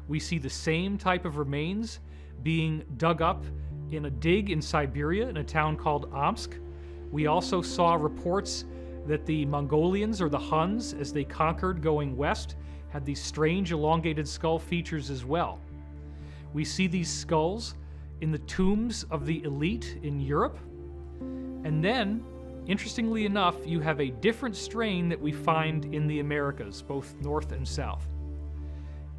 Speaker 2: We see the same type of remains being dug up in a dig in Siberia in a town called Omsk. We also saw reports that the Mongolians, or the Huns, as they conquered going west, had these strange elongated skull features as well. We see these skulls in the tombs of the elite in Europe. And then, interestingly enough, you have a different strain that we find in the Americas, both north and south.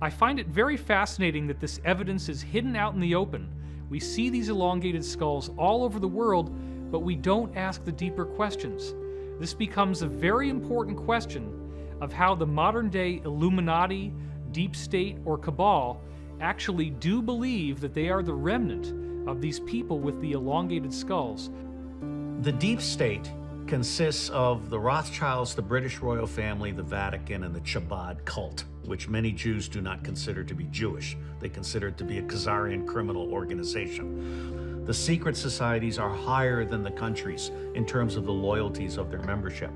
Speaker 2: I find it very fascinating that this evidence is hidden out in the open. We see these elongated skulls all over the world, but we don't ask the deeper questions. This becomes a very important question of how the modern-day Illuminati, deep state, or cabal actually do believe that they are the remnant of these people with the elongated skulls.
Speaker 12: The deep state consists of the Rothschilds, the British royal family, the Vatican, and the Chabad cult, which many Jews do not consider to be Jewish. They consider it to be a Khazarian criminal organization. The secret societies are higher than the countries in terms of the loyalties of their membership.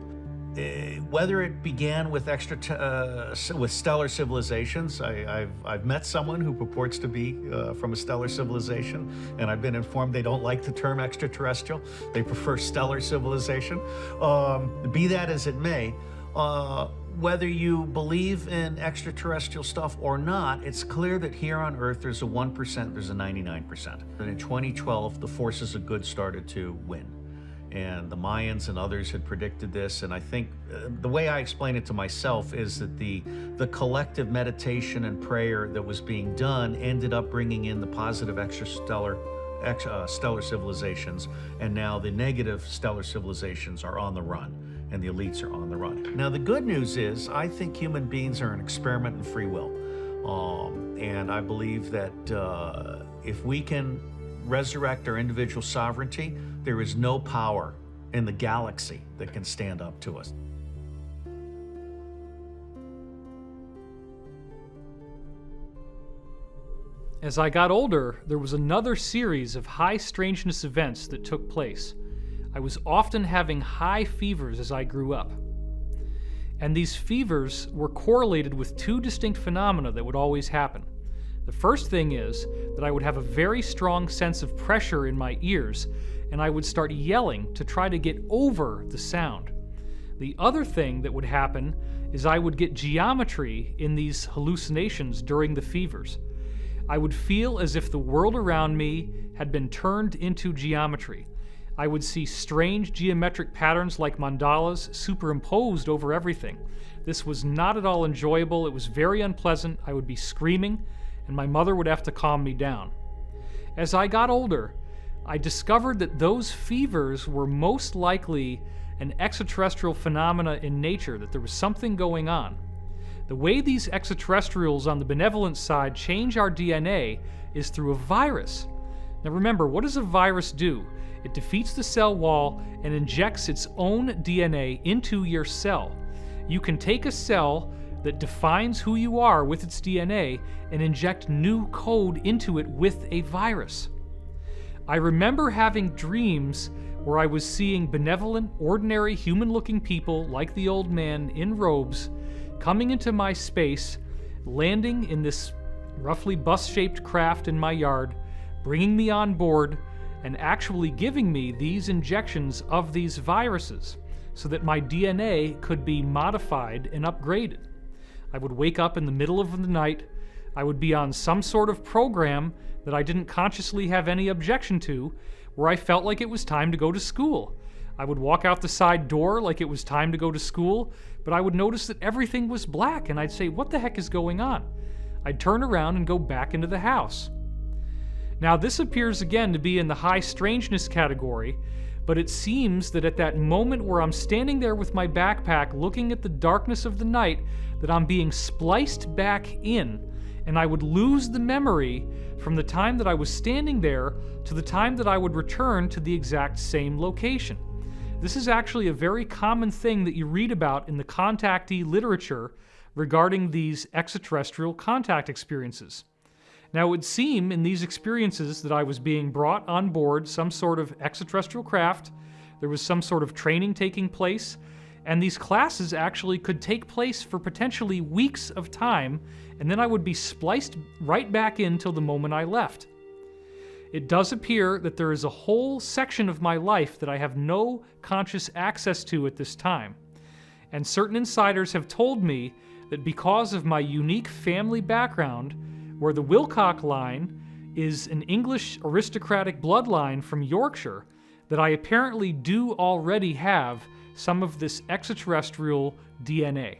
Speaker 12: Whether it began with with stellar civilizations, I've met someone who purports to be from a stellar civilization, and I've been informed they don't like the term extraterrestrial. They prefer stellar civilization. Be that as it may, whether you believe in extraterrestrial stuff or not, it's clear that here on Earth there's a 1%, there's a 99%. And in 2012, the forces of good started to win. and the Mayans and others had predicted this. And I think the way I explain it to myself is that the collective meditation and prayer that was being done ended up bringing in the positive stellar civilizations, and now the negative stellar civilizations are on the run, and the elites are on the run. Now, the good news is I think human beings are an experiment in free will. And I believe that if we can resurrect our individual sovereignty, there is no power in the galaxy that can stand up to us.
Speaker 2: As I got older, there was another series of high strangeness events that took place. I was often having high fevers as I grew up. And these fevers were correlated with two distinct phenomena that would always happen. The first thing is that I would have a very strong sense of pressure in my ears, and I would start yelling to try to get over the sound. The other thing that would happen is I would get geometry in these hallucinations during the fevers. I would feel as if the world around me had been turned into geometry. I would see strange geometric patterns like mandalas superimposed over everything. This was not at all enjoyable. It was very unpleasant. I would be screaming, and my mother would have to calm me down. As I got older, I discovered that those fevers were most likely an extraterrestrial phenomena in nature, that there was something going on. The way these extraterrestrials on the benevolent side change our DNA is through a virus. Now remember, what does a virus do? It defeats the cell wall and injects its own DNA into your cell. You can take a cell that defines who you are with its DNA and inject new code into it with a virus. I remember having dreams where I was seeing benevolent, ordinary, human-looking people like the old man in robes coming into my space, landing in this roughly bus-shaped craft in my yard, bringing me on board, and actually giving me these injections of these viruses so that my DNA could be modified and upgraded. I would wake up in the middle of the night. I would be on some sort of program that I didn't consciously have any objection to, where I felt like it was time to go to school. I would walk out the side door like it was time to go to school, but I would notice that everything was black, and I'd say, what the heck is going on? I'd turn around and go back into the house. Now, this appears again to be in the high strangeness category, but it seems that at that moment where I'm standing there with my backpack looking at the darkness of the night, that I'm being spliced back in, and I would lose the memory from the time that I was standing there to the time that I would return to the exact same location. This is actually a very common thing that you read about in the contactee literature regarding these extraterrestrial contact experiences. Now, it would seem in these experiences that I was being brought on board some sort of extraterrestrial craft, there was some sort of training taking place, and these classes actually could take place for potentially weeks of time, and then I would be spliced right back in till the moment I left. It does appear that there is a whole section of my life that I have no conscious access to at this time, and certain insiders have told me that because of my unique family background, where the Wilcock line is an English aristocratic bloodline from Yorkshire, that I apparently do already have some of this extraterrestrial DNA.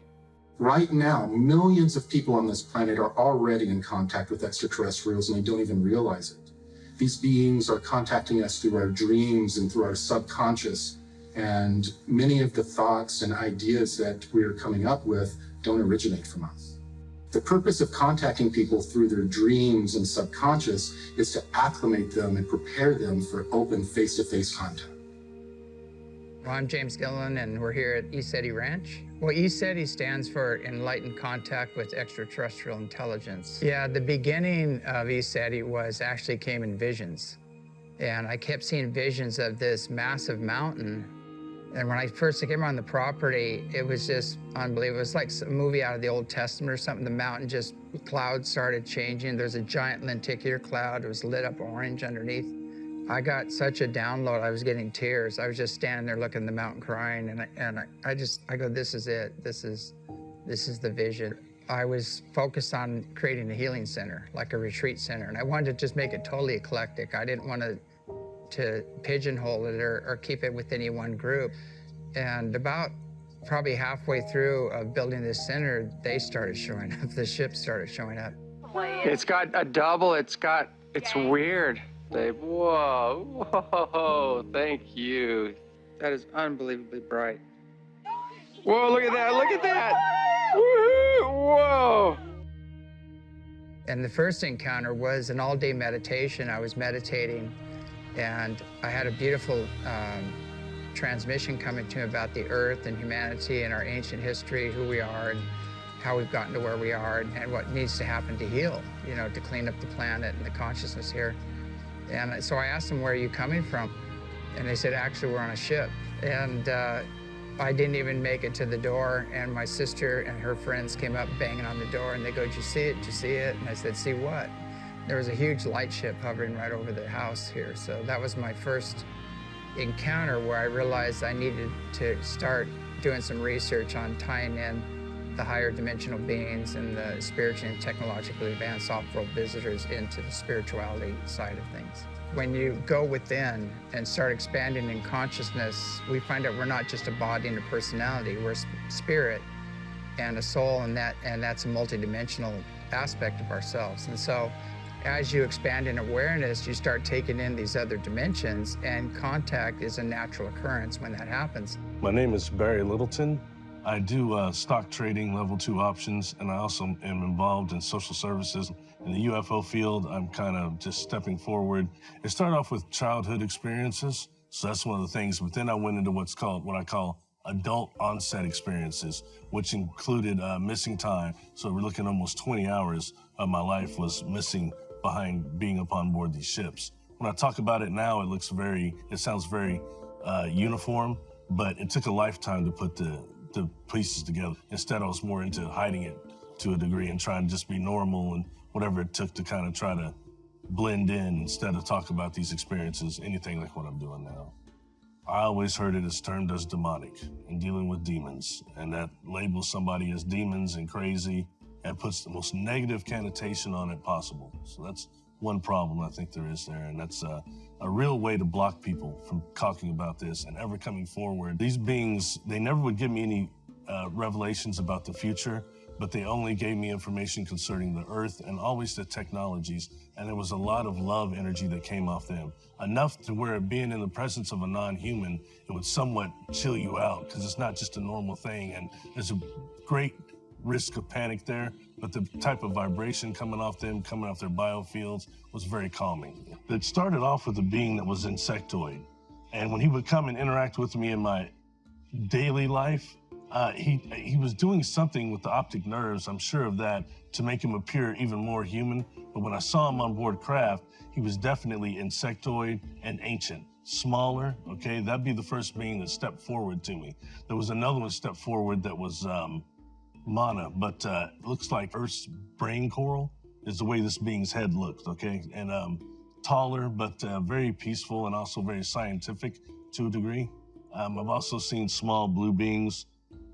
Speaker 4: Right now, millions of people on this planet are already in contact with extraterrestrials and they don't even realize it. These beings are contacting us through our dreams and through our subconscious, and many of the thoughts and ideas that we're coming up with don't originate from us. The purpose of contacting people through their dreams and subconscious is to acclimate them and prepare them for open face-to-face contact.
Speaker 13: Well, I'm James Gilliland, and we're here at ECETI Ranch. Well, ECETI stands for Enlightened Contact with Extraterrestrial Intelligence. Yeah, the beginning of ECETI actually came in visions. And I kept seeing visions of this massive mountain. And when I first came on the property, it was just unbelievable. It was like a movie out of the Old Testament or something. The mountain just, clouds started changing. There's a giant lenticular cloud. It was lit up orange underneath. I got such a download, I was getting tears. I was just standing there looking at the mountain crying, and I go, this is it. This is the vision. I was focused on creating a healing center, like a retreat center, and I wanted to just make it totally eclectic. I didn't want to to pigeonhole it or keep it with any one group. And about probably halfway through of building this center, they started showing up. The ships started showing up.
Speaker 14: It's got a double. It's weird. Whoa, whoa, thank you. That is unbelievably bright. Whoa, look at that, look at that. Woo-hoo, whoa.
Speaker 13: And the first encounter was an all-day meditation. I was meditating, and I had a beautiful transmission coming to me about the earth and humanity and our ancient history, who we are and how we've gotten to where we are and what needs to happen to heal, you know, to clean up the planet and the consciousness here. And so I asked them, where are you coming from? And they said, actually, we're on a ship. And I didn't even make it to the door, and my sister and her friends came up banging on the door, and they go, did you see it? Did you see it? And I said, see what? There was a huge light ship hovering right over the house here. So that was my first encounter where I realized I needed to start doing some research on tying in the higher dimensional beings and the spiritually and technologically advanced off-world visitors into the spirituality side of things. When you go within and start expanding in consciousness, we find out we're not just a body and a personality, we're a spirit and a soul, and that's a multidimensional aspect of ourselves. And so as you expand in awareness, you start taking in these other dimensions, and contact is a natural occurrence when that happens.
Speaker 15: My name is Barry Littleton. I do stock trading, level 2 options, and I also am involved in social services. In the UFO field, I'm kind of just stepping forward. It started off with childhood experiences, so that's one of the things, but then I went into what I call adult onset experiences, which included missing time. So we're looking almost 20 hours of my life was missing behind being upon board these ships. When I talk about it now, it sounds very uniform, but it took a lifetime to put the pieces together. Instead, I was more into hiding it to a degree and trying to just be normal and whatever it took to kind of try to blend in instead of talk about these experiences, anything like what I'm doing now. I always heard it as termed as demonic and dealing with demons, and that labels somebody as demons and crazy and puts the most negative connotation on it possible. So that's one problem I think there is there, and that's a real way to block people from talking about this and ever coming forward. These beings, they never would give me any revelations about the future, but they only gave me information concerning the earth and always the technologies, and there was a lot of love energy that came off them. Enough to where being in the presence of a non-human, it would somewhat chill you out, because it's not just a normal thing, and there's a great risk of panic there, but the type of vibration coming off them, coming off their biofields, was very calming. It started off with a being that was insectoid, and when he would come and interact with me in my daily life, he was doing something with the optic nerves, I'm sure of that, to make him appear even more human. But when I saw him on board craft, he was definitely insectoid and ancient. Smaller, okay? That'd be the first being that stepped forward to me. There was another one stepped forward that was Mana, but it looks like Earth's brain coral is the way this being's head looked, okay? And taller, but very peaceful and also very scientific to a degree. I've also seen small blue beings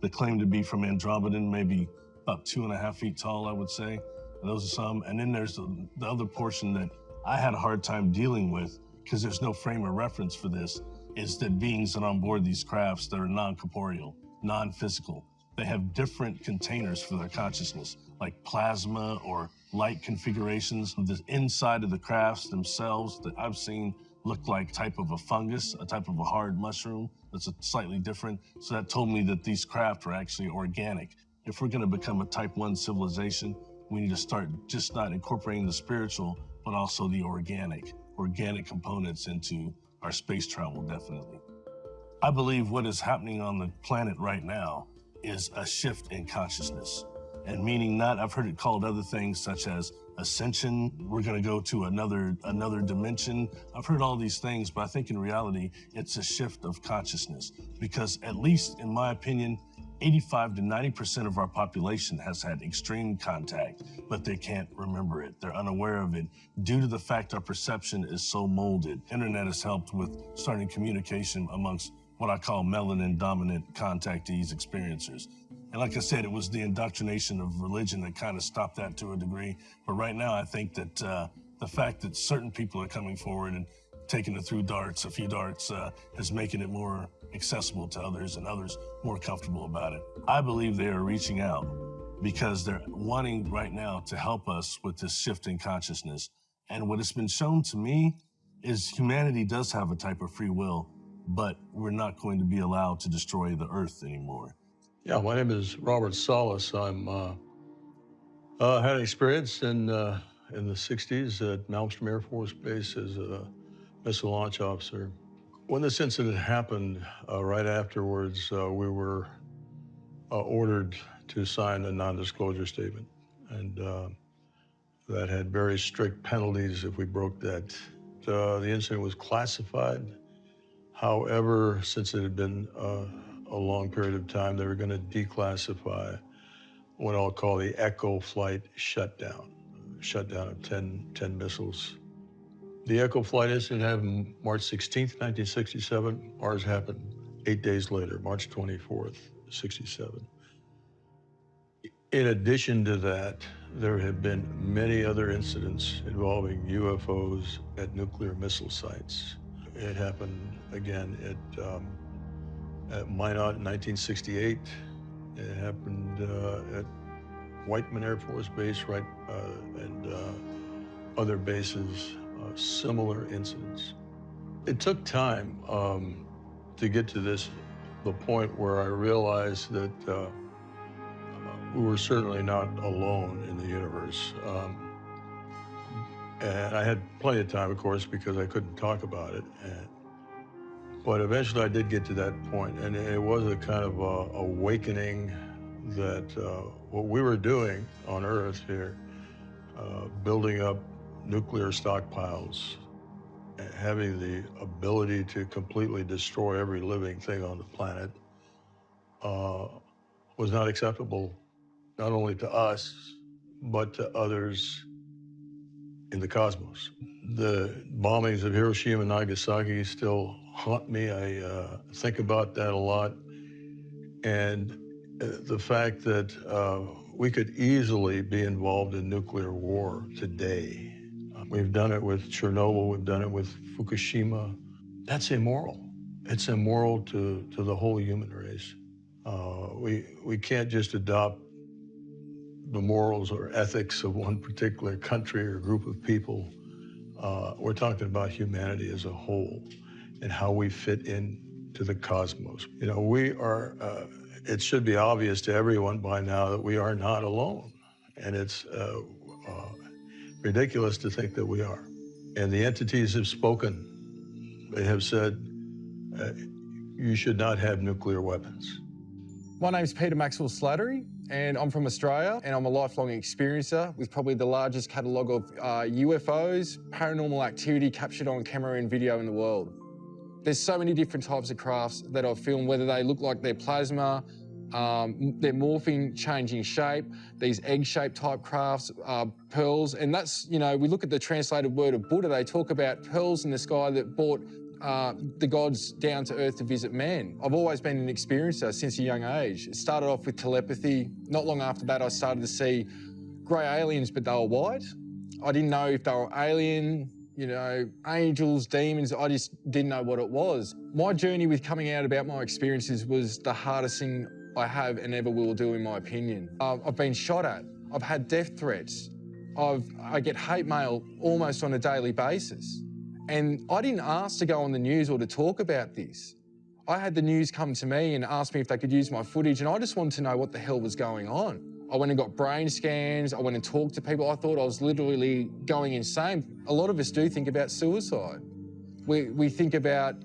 Speaker 15: that claim to be from Andromedan, maybe about 2.5 feet tall, I would say. And those are some. And then there's the other portion that I had a hard time dealing with, because there's no frame of reference for this, is that beings that are on board these crafts that are non-corporeal, non-physical, they have different containers for their consciousness, like plasma or light configurations. The inside of the crafts themselves that I've seen look like type of a fungus, a type of a hard mushroom that's slightly different. So that told me that these craft are actually organic. If we're gonna become a type 1 civilization, we need to start just not incorporating the spiritual, but also the organic components into our space travel, definitely. I believe what is happening on the planet right now is a shift in consciousness. And meaning not, I've heard it called other things such as ascension, we're gonna go to another dimension. I've heard all these things, but I think in reality, it's a shift of consciousness. Because at least in my opinion, 85 to 90% of our population has had extreme contact, but they can't remember it. They're unaware of it due to the fact our perception is so molded. Internet has helped with starting communication amongst what I call melanin-dominant contactees, experiencers. And like I said, it was the indoctrination of religion that kind of stopped that to a degree. But right now, I think that the fact that certain people are coming forward and taking it through darts, a few darts, is making it more accessible to others and others more comfortable about it. I believe they are reaching out because they're wanting right now to help us with this shift in consciousness. And what has been shown to me is humanity does have a type of free will, but we're not going to be allowed to destroy the earth anymore.
Speaker 16: Yeah, my name is Robert Salas. I'm had experience in the 60s at Malmstrom Air Force Base as a missile launch officer. When this incident happened, right afterwards, we were ordered to sign a non-disclosure statement, and that had very strict penalties if we broke that. The incident was classified. However, since it had been a long period of time, they were going to declassify what I'll call the Echo flight shutdown of 10 missiles. The Echo flight incident happened March 16th, 1967. Ours happened 8 days later, March 24th, 67. In addition to that, there have been many other incidents involving UFOs at nuclear missile sites. It happened again at Minot in 1968. It happened at Whiteman Air Force Base, right, and other bases, similar incidents. It took time to get to the point where I realized that we were certainly not alone in the universe. And I had plenty of time, of course, because I couldn't talk about it. But eventually I did get to that point, and it was a kind of awakening that what we were doing on Earth here, building up nuclear stockpiles, having the ability to completely destroy every living thing on the planet, was not acceptable, not only to us, but to others in the cosmos. The bombings of Hiroshima and Nagasaki still haunt me. I think about that a lot. And the fact that we could easily be involved in nuclear war today. We've done it with Chernobyl, we've done it with Fukushima. That's immoral. It's immoral to the whole human race. We can't just adopt the morals or ethics of one particular country or group of people. We're talking about humanity as a whole and how we fit into the cosmos. You know, we are, it should be obvious to everyone by now that we are not alone. And it's ridiculous to think that we are. And the entities have spoken. They have said, you should not have nuclear weapons.
Speaker 17: My name's Peter Maxwell Slattery, and I'm from Australia, and I'm a lifelong experiencer with probably the largest catalogue of UFOs, paranormal activity captured on camera and video in the world. There's so many different types of crafts that I've filmed, whether they look like they're plasma, they're morphing, changing shape, these egg-shaped type crafts, pearls, and that's, you know, we look at the translated word of Buddha, they talk about pearls in the sky that brought the gods down to earth to visit man. I've always been an experiencer since a young age. It started off with telepathy. Not long after that, I started to see grey aliens, but they were white. I didn't know if they were alien, you know, angels, demons. I just didn't know what it was. My journey with coming out about my experiences was the hardest thing I have and ever will do, in my opinion. I've been shot at. I've had death threats. I get hate mail almost on a daily basis. And I didn't ask to go on the news or to talk about this. I had the news come to me and ask me if they could use my footage, and I just wanted to know what the hell was going on. I went and got brain scans, I went and talked to people. I thought I was literally going insane. A lot of us do think about suicide. We think about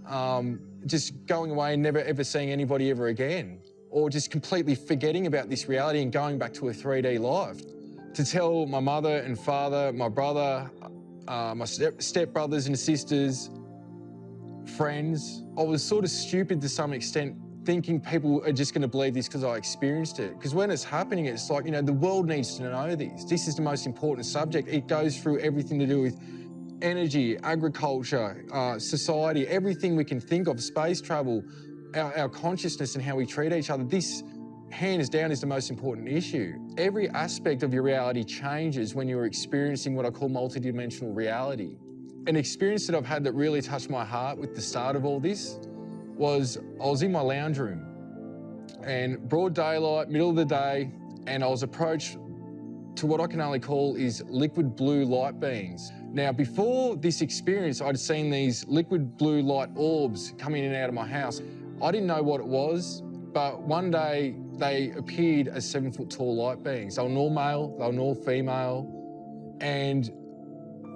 Speaker 17: just going away and never ever seeing anybody ever again, or just completely forgetting about this reality and going back to a 3D life. To tell my mother and father, my brother, my stepbrothers and sisters, friends, I was sort of stupid to some extent, thinking people are just going to believe this because I experienced it. Because when it's happening, it's like, you know, the world needs to know this. This is the most important subject. It goes through everything to do with energy, agriculture, society, everything we can think of, space travel, our consciousness and how we treat each other. This, hands down, is the most important issue. Every aspect of your reality changes when you're experiencing what I call multidimensional reality. An experience that I've had that really touched my heart with the start of all this was I was in my lounge room and broad daylight, middle of the day, and I was approached to what I can only call is liquid blue light beings. Now, before this experience, I'd seen these liquid blue light orbs coming in and out of my house. I didn't know what it was, but one day they appeared as 7-foot tall light beings. They were all male, they were all female, and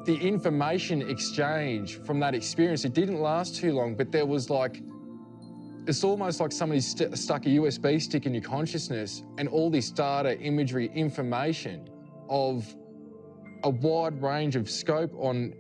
Speaker 17: the information exchange from that experience, it didn't last too long, but there was like, it's almost like somebody stuck a USB stick in your consciousness and all this data, imagery, information of a wide range of scope on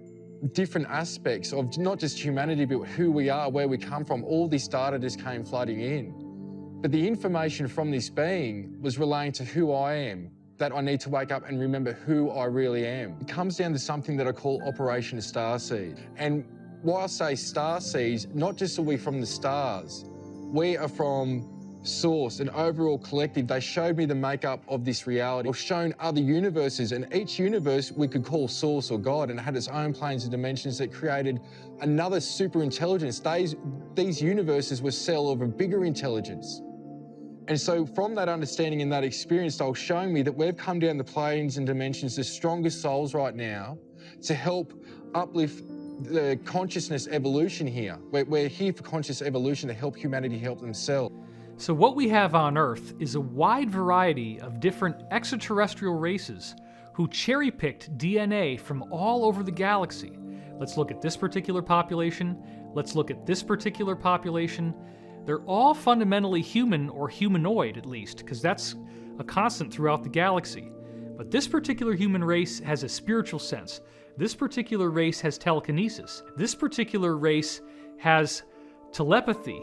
Speaker 17: different aspects of not just humanity, but who we are, where we come from. All this data just came flooding in. But the information from this being was relating to who I am, that I need to wake up and remember who I really am. It comes down to something that I call Operation Starseed. And why I say starseeds, not just are we from the stars, we are from Source, an overall collective. They showed me the makeup of this reality. I've shown other universes, and each universe we could call Source or God, and it had its own planes and dimensions that created another super intelligence. These universes were cell of a bigger intelligence. And so from that understanding and that experience, they were showing me that we've come down the planes and dimensions, the strongest souls right now, to help uplift the consciousness evolution here. We're here for conscious evolution to help humanity help themselves.
Speaker 2: So what we have on Earth is a wide variety of different extraterrestrial races who cherry-picked DNA from all over the galaxy. Let's look at this particular population. Let's look at this particular population. They're all fundamentally human, or humanoid at least, because that's a constant throughout the galaxy. But this particular human race has a spiritual sense. This particular race has telekinesis. This particular race has telepathy,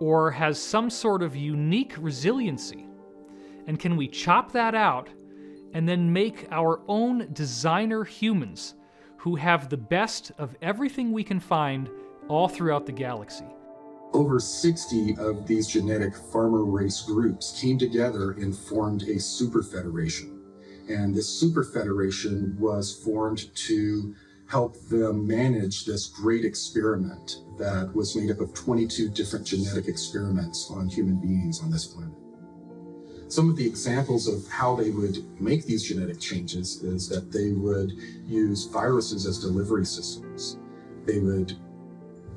Speaker 2: or has some sort of unique resiliency. And can we chop that out and then make our own designer humans who have the best of everything we can find all throughout the galaxy?
Speaker 4: Over 60 of these genetic farmer race groups came together and formed a super federation. And this super federation was formed to help them manage this great experiment that was made up of 22 different genetic experiments on human beings on this planet. Some of the examples of how they would make these genetic changes is that they would use viruses as delivery systems. They would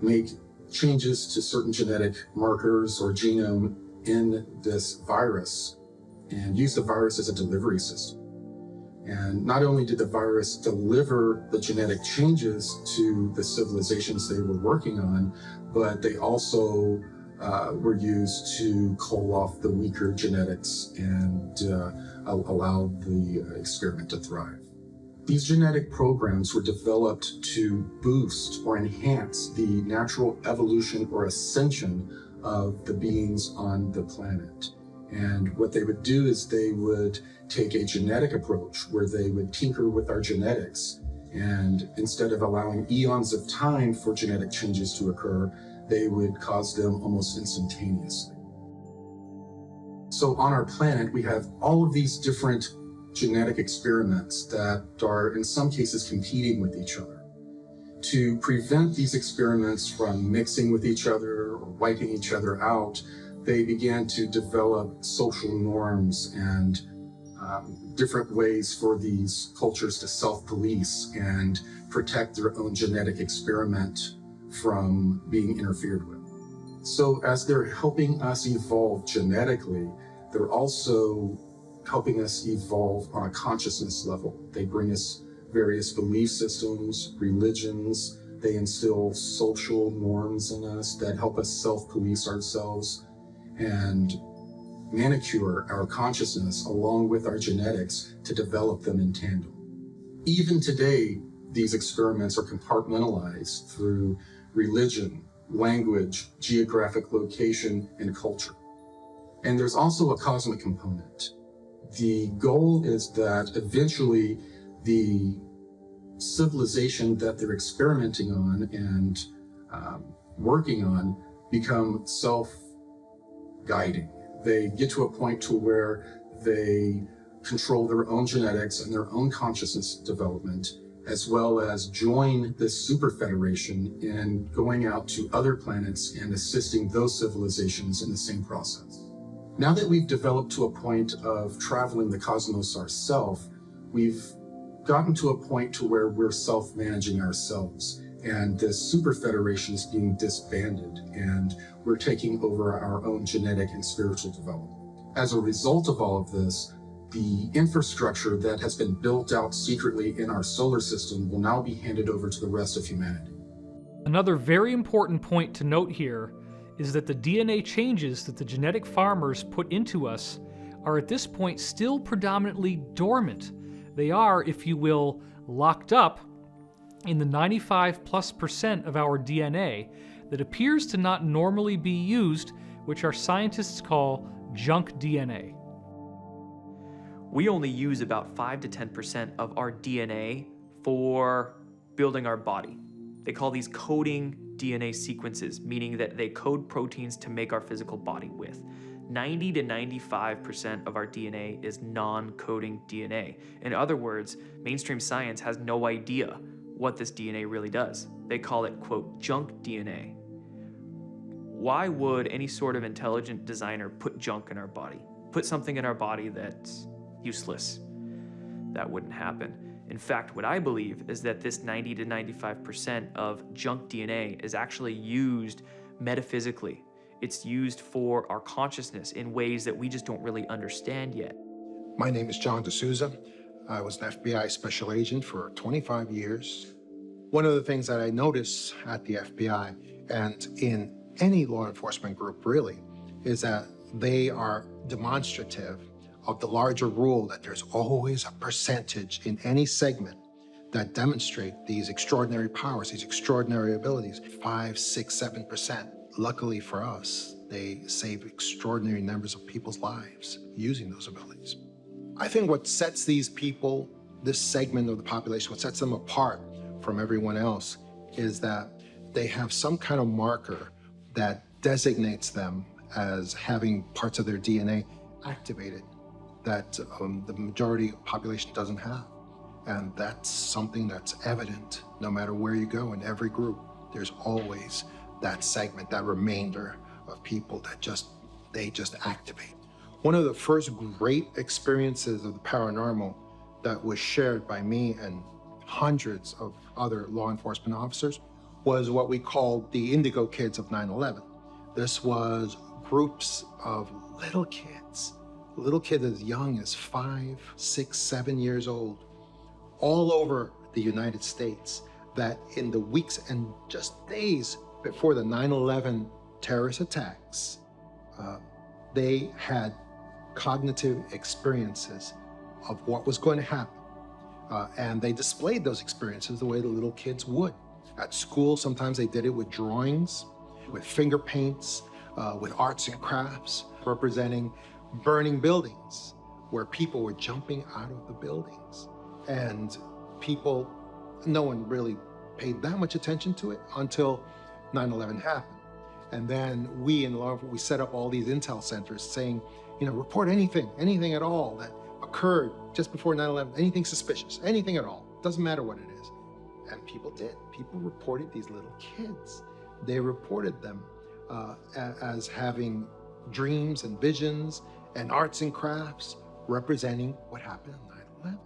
Speaker 4: make changes to certain genetic markers or genome in this virus and use the virus as a delivery system. And not only did the virus deliver the genetic changes to the civilizations they were working on, but they also were used to cull off the weaker genetics and allow the experiment to thrive. These genetic programs were developed to boost or enhance the natural evolution or ascension of the beings on the planet. And what they would do is they would take a genetic approach where they would tinker with our genetics. And instead of allowing eons of time for genetic changes to occur, they would cause them almost instantaneously. So on our planet, we have all of these different genetic experiments that are in some cases competing with each other. To prevent these experiments from mixing with each other or wiping each other out, they began to develop social norms and different ways for these cultures to self-police and protect their own genetic experiment from being interfered with. So as they're helping us evolve genetically, they're also helping us evolve on a consciousness level. They bring us various belief systems, religions. They instill social norms in us that help us self-police ourselves and manicure our consciousness along with our genetics to develop them in tandem. Even today, these experiments are compartmentalized through religion, language, geographic location, and culture. And there's also a cosmic component. The goal is that eventually the civilization that they're experimenting on and working on become self-guiding. They get to a point to where they control their own genetics and their own consciousness development, as well as join this super federation in going out to other planets and assisting those civilizations in the same process. Now that we've developed to a point of traveling the cosmos ourselves, we've gotten to a point to where we're self-managing ourselves, and this super federation is being disbanded, and we're taking over our own genetic and spiritual development. As a result of all of this, the infrastructure that has been built out secretly in our solar system will now be handed over to the rest of humanity.
Speaker 2: Another very important point to note here is that the DNA changes that the genetic farmers put into us are at this point still predominantly dormant. They are, if you will, locked up in the 95+% of our DNA that appears to not normally be used, which our scientists call junk DNA.
Speaker 9: We only use about 5 to 10% of our DNA for building our body. They call these coding DNA sequences, meaning that they code proteins to make our physical body with. 90 to 95% of our DNA is non-coding DNA. In other words, mainstream science has no idea what this DNA really does. They call it, quote, junk DNA. Why would any sort of intelligent designer put junk in our body? Put something in our body that's useless? That wouldn't happen. In fact, what I believe is that this 90 to 95% of junk DNA is actually used metaphysically. It's used for our consciousness in ways that we just don't really understand yet.
Speaker 18: My name is John D'Souza. I was an FBI special agent for 25 years. One of the things that I notice at the FBI and in any law enforcement group really is that they are demonstrative of the larger rule that there's always a percentage in any segment that demonstrate these extraordinary powers, these extraordinary abilities, 5, 6, 7%. Luckily for us, they save extraordinary numbers of people's lives using those abilities. I think what sets these people, this segment of the population, what sets them apart from everyone else is that they have some kind of marker that designates them as having parts of their DNA activated that the majority population doesn't have. And that's something that's evident no matter where you go in every group. There's always that segment, that remainder of people that they just activate. One of the first great experiences of the paranormal that was shared by me and hundreds of other law enforcement officers was what we called the Indigo Kids of 9/11. This was groups of little kids as young as 5, 6, 7 years old, all over the United States, that in the weeks and just days before the 9/11 terrorist attacks, they had cognitive experiences of what was going to happen. And they displayed those experiences the way the little kids would. At school, sometimes they did it with drawings, with finger paints, with arts and crafts, representing burning buildings where people were jumping out of the buildings. And people, no one really paid that much attention to it until 9/11 happened. And then we in law, we set up all these intel centers saying, report anything at all that occurred just before 9/11, anything suspicious, anything at all, doesn't matter what it is. And people did. People reported these little kids. They reported them as having dreams and visions and arts and crafts representing what happened on 9/11.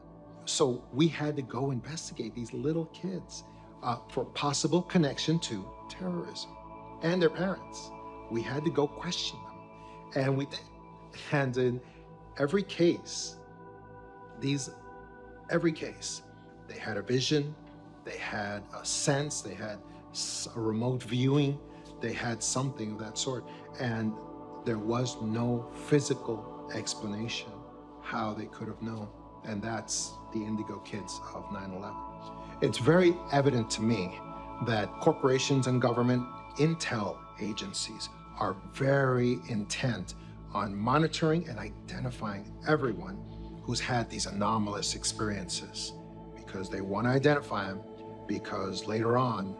Speaker 18: So we had to go investigate these little kids for possible connection to terrorism and their parents. We had to go question them, and we did. And in every case, they had a vision, they had a sense, they had a remote viewing, they had something of that sort. And there was no physical explanation how they could have known. And that's the Indigo Kids of 9/11. It's very evident to me that corporations and government intel agencies are very intent on monitoring and identifying everyone who's had these anomalous experiences, because they want to identify them, because later on,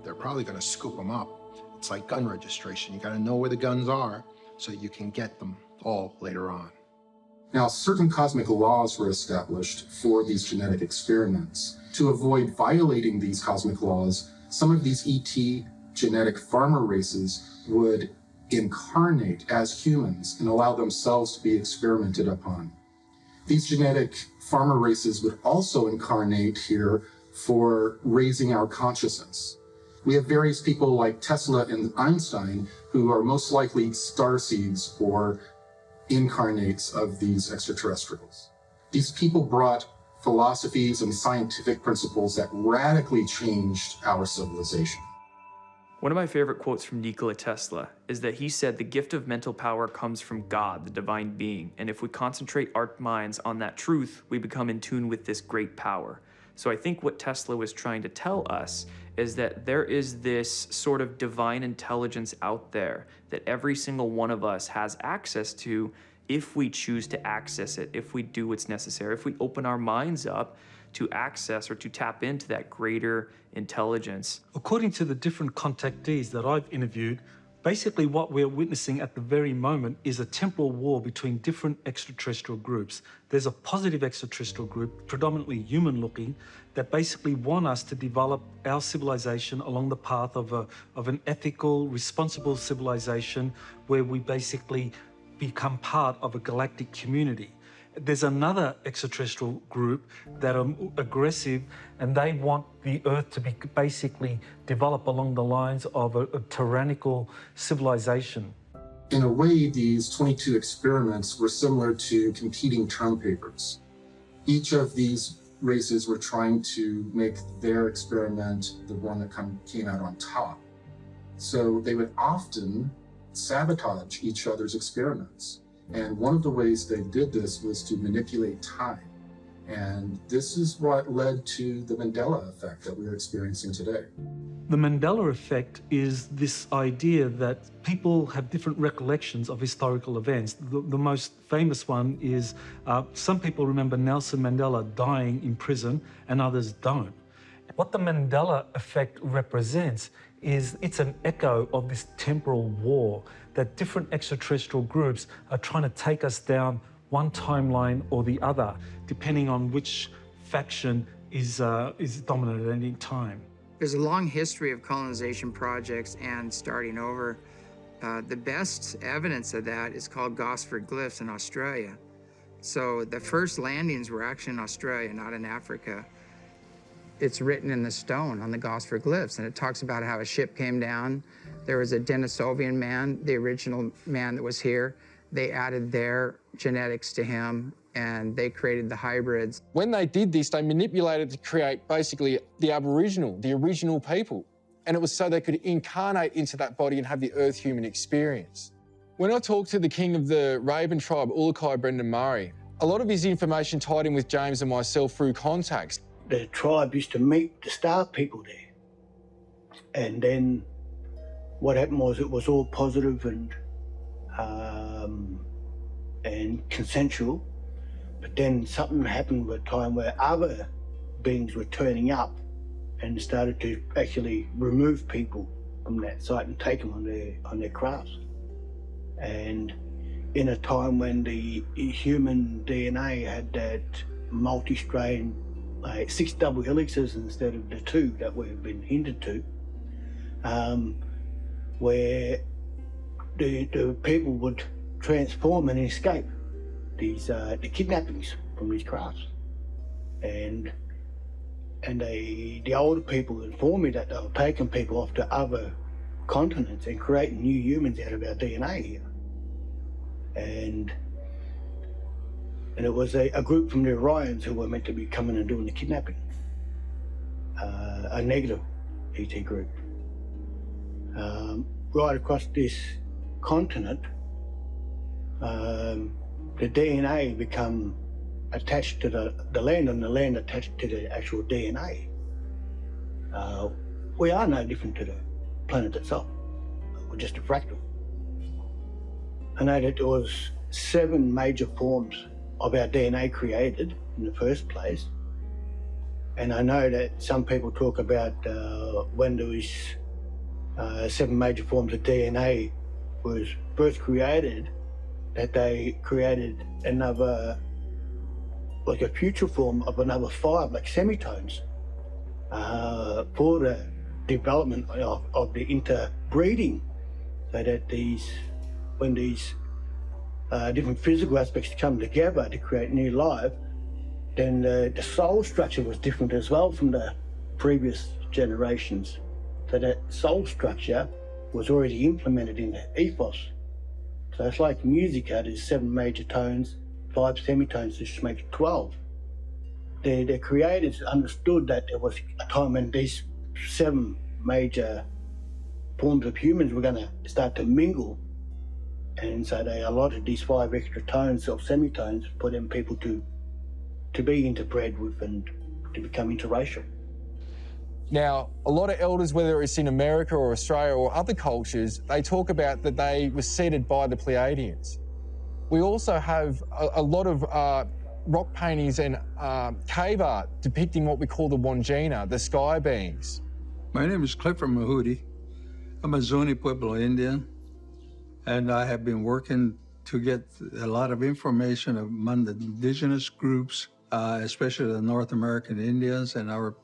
Speaker 18: they're probably going to scoop them up. It's like gun registration. You got to know where the guns are so you can get them all later on.
Speaker 4: Now, certain cosmic laws were established for these genetic experiments. To avoid violating these cosmic laws, some of these ET genetic farmer races would incarnate as humans and allow themselves to be experimented upon. These genetic farmer races would also incarnate here for raising our consciousness. We have various people like Tesla and Einstein who are most likely starseeds or incarnates of these extraterrestrials. These people brought philosophies and scientific principles that radically changed our civilization.
Speaker 9: One of my favorite quotes from Nikola Tesla is that he said the gift of mental power comes from God, the divine being, and if we concentrate our minds on that truth, we become in tune with this great power. So I think what Tesla was trying to tell us is that there is this sort of divine intelligence out there that every single one of us has access to if we choose to access it, if we do what's necessary, if we open our minds up to access or to tap into that greater intelligence.
Speaker 7: According to the different contactees that I've interviewed, basically what we're witnessing at the very moment is a temporal war between different extraterrestrial groups. There's a positive extraterrestrial group, predominantly human-looking, that basically want us to develop our civilization along the path of an ethical, responsible civilization where we basically become part of a galactic community. There's another extraterrestrial group that are aggressive and they want the Earth to be basically develop along the lines of a tyrannical civilization.
Speaker 4: In a way, these 22 experiments were similar to competing term papers. Each of these races were trying to make their experiment the one that came out on top. So they would often sabotage each other's experiments. And one of the ways they did this was to manipulate time. And this is what led to the Mandela effect that we're experiencing today.
Speaker 7: The Mandela effect is this idea that people have different recollections of historical events. The most famous one is some people remember Nelson Mandela dying in prison and others don't. What the Mandela effect represents is it's an echo of this temporal war that different extraterrestrial groups are trying to take us down one timeline or the other, depending on which faction is dominant at any time.
Speaker 13: There's a long history of colonization projects and starting over. The best evidence of that is called Gosford glyphs in Australia. So the first landings were actually in Australia, not in Africa. It's written in the stone on the Gosford glyphs, and it talks about how a ship came down. There was a Denisovian man, the original man that was here. They added their genetics to him, and they created the hybrids.
Speaker 17: When they did this, they manipulated to create basically the Aboriginal, the original people. And it was so they could incarnate into that body and have the Earth human experience. When I talked to the king of the Raven tribe, Wilcock, Brendan Murray, a lot of his information tied in with James and myself through contacts.
Speaker 19: The tribe used to meet the star people there. And then what happened was it was all positive and consensual. But then something happened at a time where other beings were turning up and started to actually remove people from that site and take them on their crafts. And in a time when the human DNA had that multi-strain, 6 double helixes instead of the 2 that we've been hindered to, where the people would transform and escape the kidnappings from these crafts. And the older people informed me that they were taking people off to other continents and creating new humans out of our DNA here. And it was a group from the Orions who were meant to be coming and doing the kidnapping. A negative ET group. Right across this continent, the DNA become attached to the land and the land attached to the actual DNA. We are no different to the planet itself. We're just a fractal. I know that there was 7 major forms of our DNA created in the first place. And I know that some people talk about when there was 7 major forms of DNA was first created, that they created another, like a future form of another 5, like semitones, for the development of the interbreeding, so that when these different physical aspects come together to create new life, then the soul structure was different as well from the previous generations. So that soul structure was already implemented in the ethos. So it's like music, there's 7 major tones, 5 semitones, which makes 12. The creators understood that there was a time when these 7 major forms of humans were going to start to mingle, and so they allotted these 5 extra tones or semitones for them people to be interbred with and to become interracial.
Speaker 17: Now, a lot of elders, whether it's in America or Australia or other cultures, they talk about that they were seeded by the Pleiadians. We also have a lot of rock paintings and cave art depicting what we call the Wandjina, the sky beings.
Speaker 8: My name is Clifford Mahudi. I'm a Zuni Pueblo Indian, and I have been working to get a lot of information among the indigenous groups, especially the North American Indians and our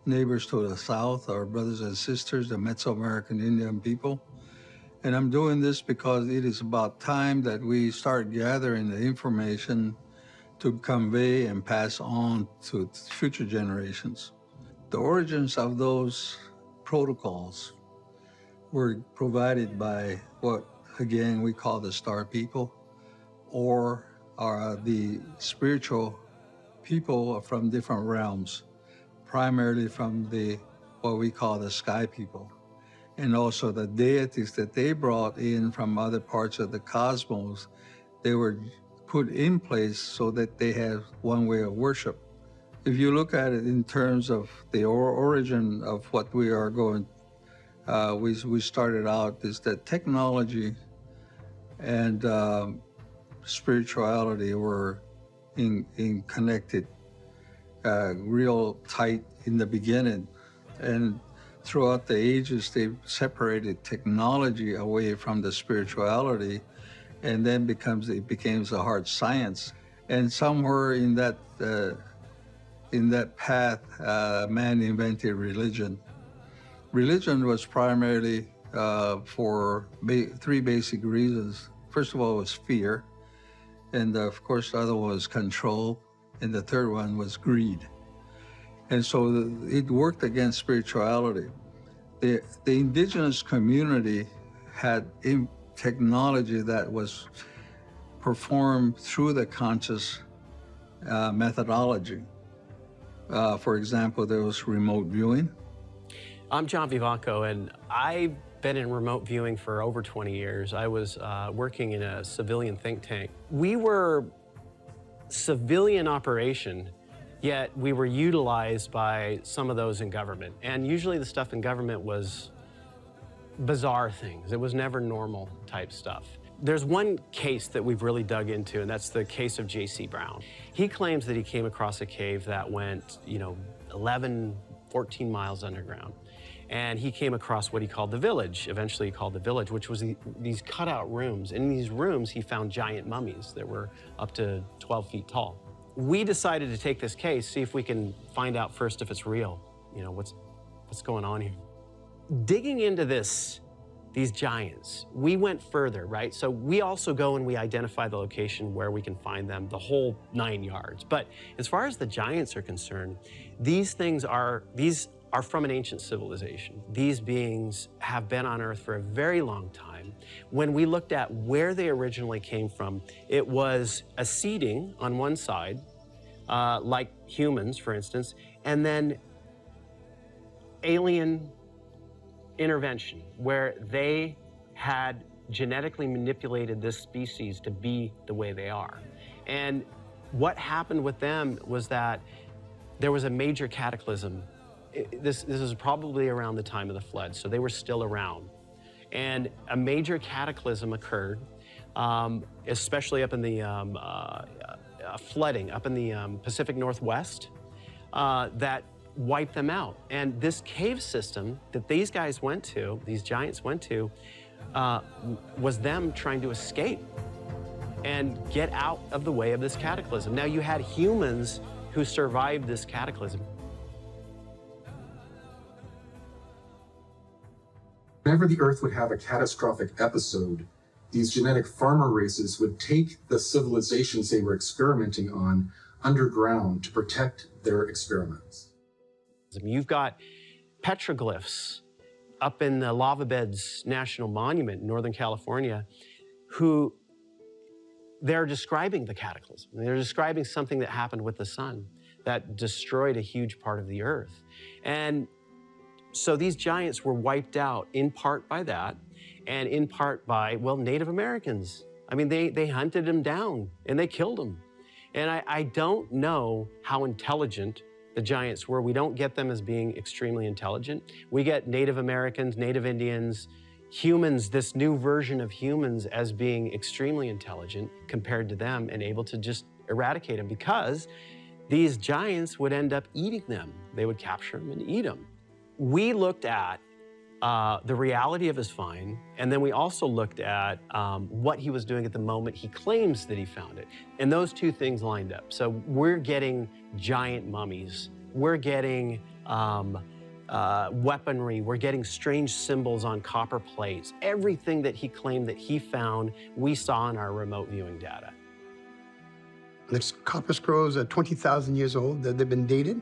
Speaker 8: neighbors to the south, our brothers and sisters, the Mesoamerican Indian people. And I'm doing this because it is about time that we start gathering the information to convey and pass on to future generations. The origins of those protocols were provided by what, again, we call the star people, or are the spiritual people from different realms, primarily from what we call the sky people, and also the deities that they brought in from other parts of the cosmos. They were put in place so that they have one way of worship. If you look at it in terms of the origin of what we are going, we started out is that technology and spirituality were in connected, real tight in the beginning, and throughout the ages they separated technology away from the spirituality, and then it becomes a hard science. And somewhere in that path, man invented religion. Religion was primarily for 3 basic reasons. First of all, was fear, and of course the other one was control, and the third one was greed. And so it worked against spirituality. The indigenous community had technology that was performed through the conscious methodology. For example, there was remote viewing.
Speaker 20: I'm John Vivanco, and I've been in remote viewing for over 20 years. I was working in a civilian think tank. We were civilian operation, yet we were utilized by some of those in government. And usually the stuff in government was bizarre things. It was never normal type stuff. There's one case that we've really dug into, and that's the case of J.C. Brown. He claims that he came across a cave that went, 11, 14 miles underground. And he came across what he called the village, eventually he called the village, which was these cutout rooms. In these rooms, he found giant mummies that were up to 12 feet tall. We decided to take this case, see if we can find out first if it's real. What's going on here? Digging into these giants, we went further, right? So we also go and we identify the location where we can find them, the whole 9 yards. But as far as the giants are concerned, these are from an ancient civilization. These beings have been on Earth for a very long time. When we looked at where they originally came from, it was a seeding on one side, like humans, for instance, and then alien intervention, where they had genetically manipulated this species to be the way they are. And what happened with them was that there was a major cataclysm. This is probably around the time of the flood, so they were still around. And a major cataclysm occurred, especially up in the flooding, up in the Pacific Northwest, that wiped them out. And this cave system that these guys went to, these giants went to, was them trying to escape. and get out of the way of this cataclysm. Now, you had humans who survived this cataclysm.
Speaker 4: Whenever the Earth would have a catastrophic episode, these genetic farmer races would take the civilizations they were experimenting on underground to protect their experiments.
Speaker 20: You've got petroglyphs up in the Lava Beds National Monument in Northern California who they're describing the cataclysm. They're describing something that happened with the sun that destroyed a huge part of the Earth. And so these giants were wiped out in part by that and in part by, well, Native Americans. I mean, they hunted them down and they killed them. And I don't know how intelligent the giants were. We don't get them as being extremely intelligent. We get Native Americans, Native Indians, humans, this new version of humans as being extremely intelligent compared to them and able to just eradicate them because these giants would end up eating them. They would capture them and eat them. We looked at the reality of his find, and then we also looked at what he was doing at the moment he claims that he found it. And those two things lined up. So we're getting giant mummies. We're getting weaponry. We're getting strange symbols on copper plates. Everything that he claimed that he found, we saw in our remote viewing data.
Speaker 21: There's copper scrolls are 20,000 years old. They've been dated.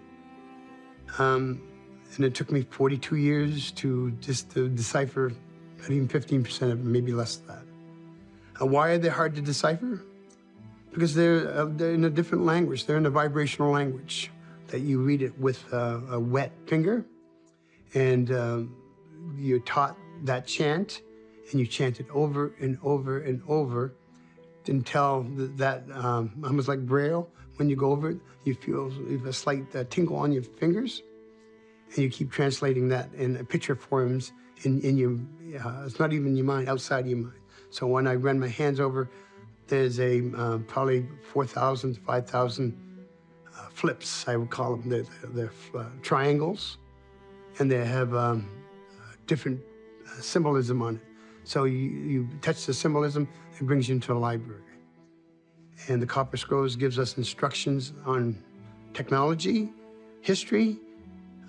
Speaker 21: And it took me 42 years to decipher not even 15% of it, maybe less than that. Why are they hard to decipher? Because they're in a different language. They're in a vibrational language that you read it with a wet finger, and you're taught that chant, and you chant it over and over and over until that almost like Braille. When you go over it, you feel a slight tingle on your fingers. And you keep translating that, and a picture forms in your, it's not even your mind, outside your mind. So when I run my hands over, there's a probably 4,000 to 5,000 flips, I would call them. They're triangles, and they have different symbolism on it. So you touch the symbolism, it brings you into a library. And the Copper Scrolls gives us instructions on technology, history,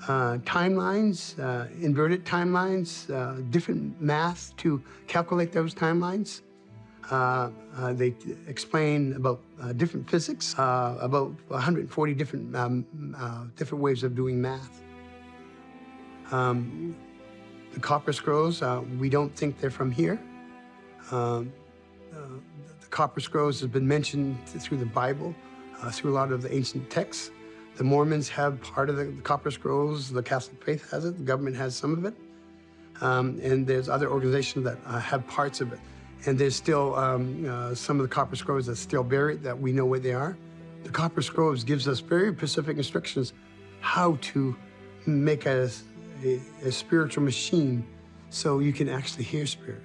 Speaker 21: timelines, inverted timelines, different math to calculate those timelines. They explain about different physics, about 140 different ways of doing math. The Copper Scrolls, we don't think they're from here. The Copper Scrolls has been mentioned through the Bible, through a lot of the ancient texts. The Mormons have part of the Copper Scrolls. The Catholic faith has it. The government has some of it. And there's other organizations that have parts of it. And there's still some of the Copper Scrolls that's still buried that we know where they are. The Copper Scrolls gives us very specific instructions how to make a spiritual machine so you can actually hear spirit.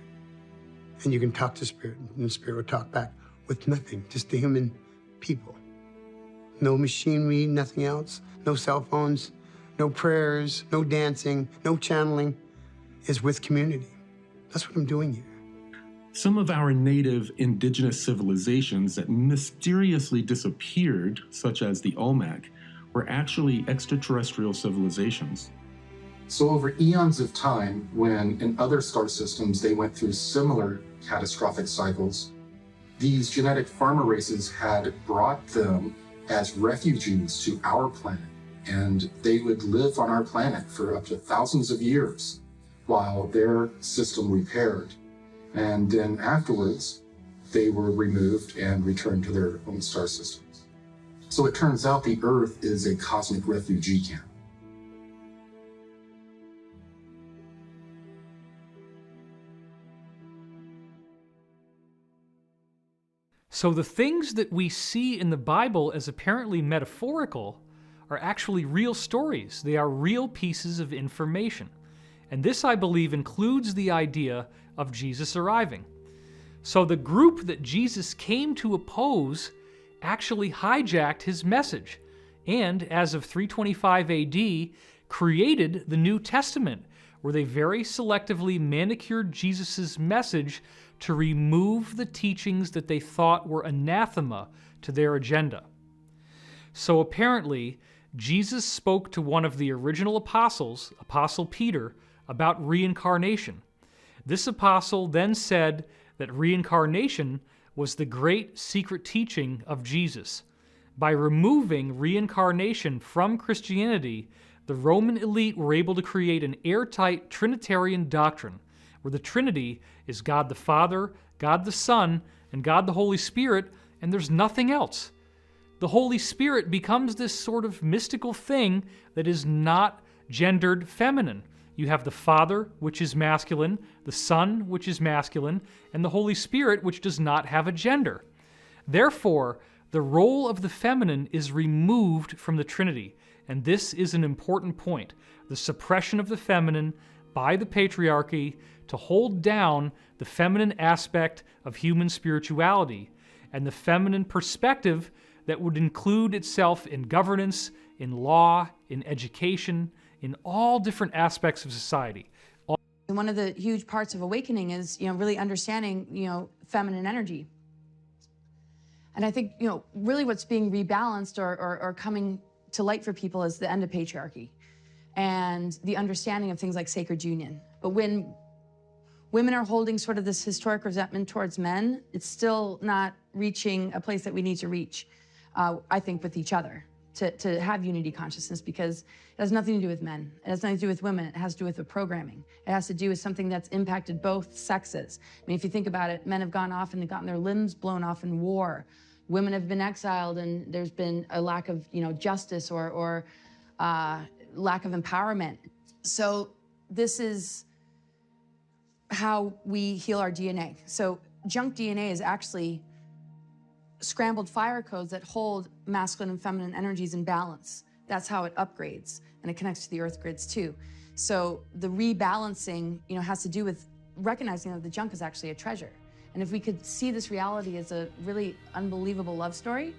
Speaker 21: And you can talk to spirit, and the spirit will talk back with nothing, just the human people. No machinery, nothing else, no cell phones, no prayers, no dancing, no channeling. It's with community. That's what I'm doing here.
Speaker 10: Some of our native indigenous civilizations that mysteriously disappeared, such as the Olmec, were actually extraterrestrial civilizations.
Speaker 4: So over eons of time, when in other star systems they went through similar catastrophic cycles, these genetic farmer races had brought them as refugees to our planet, and they would live on our planet for up to thousands of years while their system repaired. And then afterwards, they were removed and returned to their own star systems. So it turns out the Earth is a cosmic refugee camp.
Speaker 2: So the things that we see in the Bible as apparently metaphorical are actually real stories. They are real pieces of information. And this, I believe, includes the idea of Jesus arriving. So the group that Jesus came to oppose actually hijacked his message, and as of 325 AD, created the New Testament, where they very selectively manicured Jesus' message to remove the teachings that they thought were anathema to their agenda. So apparently, Jesus spoke to one of the original apostles, Apostle Peter, about reincarnation. This apostle then said that reincarnation was the great secret teaching of Jesus. By removing reincarnation from Christianity, the Roman elite were able to create an airtight Trinitarian doctrine, where the Trinity is God the Father, God the Son, and God the Holy Spirit, and there's nothing else. The Holy Spirit becomes this sort of mystical thing that is not gendered feminine. You have the Father, which is masculine, the Son, which is masculine, and the Holy Spirit, which does not have a gender. Therefore, the role of the feminine is removed from the Trinity, and this is an important point. The suppression of the feminine by the patriarchy to hold down the feminine aspect of human spirituality, and the feminine perspective that would include itself in governance, in law, in education, in all different aspects of society.
Speaker 3: And one of the huge parts of awakening is, really understanding, feminine energy. And I think, really what's being rebalanced or coming to light for people is the end of patriarchy and the understanding of things like sacred union. But when women are holding sort of this historic resentment towards men, it's still not reaching a place that we need to reach, I think, with each other. To have unity consciousness, because it has nothing to do with men. It has nothing to do with women. It has to do with the programming. It has to do with something that's impacted both sexes. I mean, if you think about it, men have gone off and gotten their limbs blown off in war. Women have been exiled, and there's been a lack of, justice or lack of empowerment. So this is how we heal our DNA. So junk DNA is actually scrambled fire codes that hold masculine and feminine energies in balance. That's how it upgrades, and it connects to the earth grids too. So the rebalancing, has to do with recognizing that the junk is actually a treasure. And if we could see this reality as a really unbelievable love story,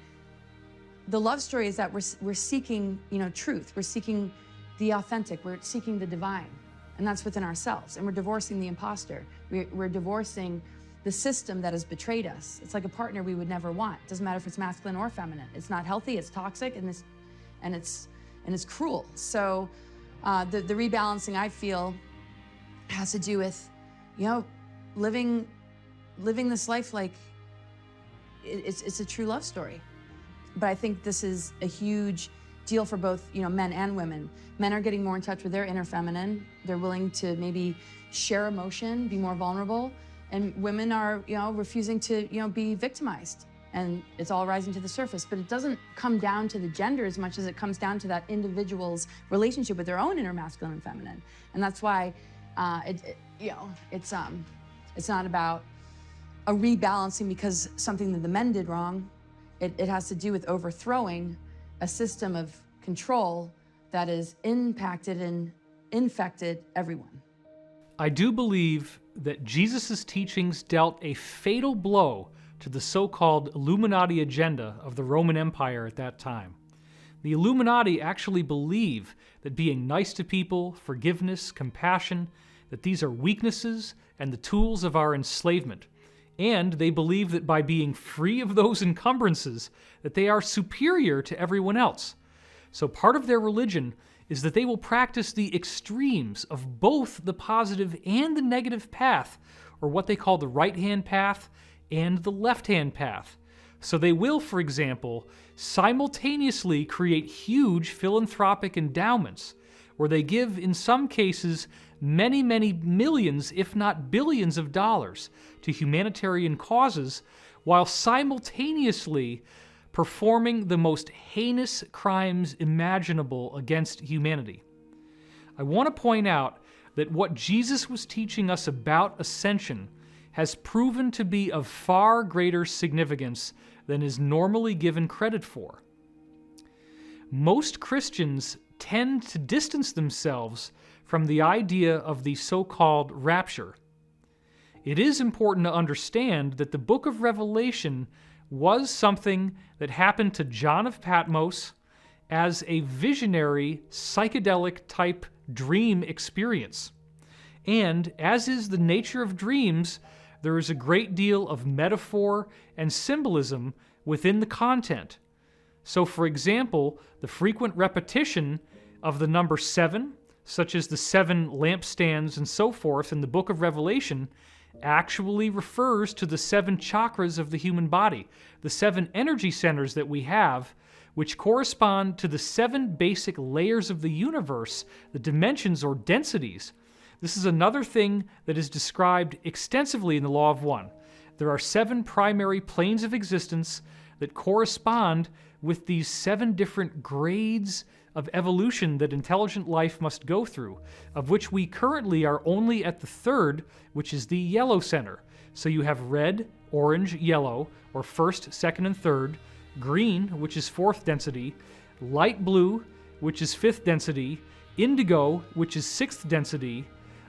Speaker 3: the love story is that we're seeking, truth. We're seeking the authentic. We're seeking the divine, and that's within ourselves. And we're divorcing the imposter. We're divorcing the system that has betrayed us. It's like a partner we would never want. It doesn't matter if it's masculine or feminine. It's not healthy, it's toxic, and it's cruel. So the rebalancing, I feel, has to do with, living this life like it's a true love story. But I think this is a huge deal for both, men and women. Men are getting more in touch with their inner feminine. They're willing to maybe share emotion, be more vulnerable. And women are, refusing to, be victimized. And it's all rising to the surface. But it doesn't come down to the gender as much as it comes down to that individual's relationship with their own inner masculine and feminine. And that's why it's not about a rebalancing because something that the men did wrong. It has to do with overthrowing a system of control that has impacted and infected everyone.
Speaker 2: I do believe that Jesus' teachings dealt a fatal blow to the so-called Illuminati agenda of the Roman Empire at that time. The Illuminati actually believe that being nice to people, forgiveness, compassion, that these are weaknesses and the tools of our enslavement. And they believe that by being free of those encumbrances, that they are superior to everyone else. So part of their religion is that they will practice the extremes of both the positive and the negative path, or what they call the right-hand path and the left-hand path. So they will, for example, simultaneously create huge philanthropic endowments, where they give, in some cases, many, many millions, if not billions of dollars to humanitarian causes, while simultaneously performing the most heinous crimes imaginable against humanity. I want to point out that what Jesus was teaching us about ascension has proven to be of far greater significance than is normally given credit for. Most Christians tend to distance themselves from the idea of the so-called rapture. It is important to understand that the book of Revelation was something that happened to John of Patmos as a visionary, psychedelic-type dream experience. And, as is the nature of dreams, there is a great deal of metaphor and symbolism within the content. So, for example, the frequent repetition of the number 7, such as the 7 lampstands and so forth in the book of Revelation, actually refers to the 7 chakras of the human body, the 7 energy centers that we have, which correspond to the 7 basic layers of the universe, the dimensions or densities. This is another thing that is described extensively in the Law of One. There are 7 primary planes of existence that correspond with these 7 different grades of evolution that intelligent life must go through, of which we currently are only at the 3rd, which is the yellow center. So you have red, orange, yellow, or 1st, 2nd, and 3rd, green, which is 4th density, light blue, which is 5th density, indigo, which is 6th density,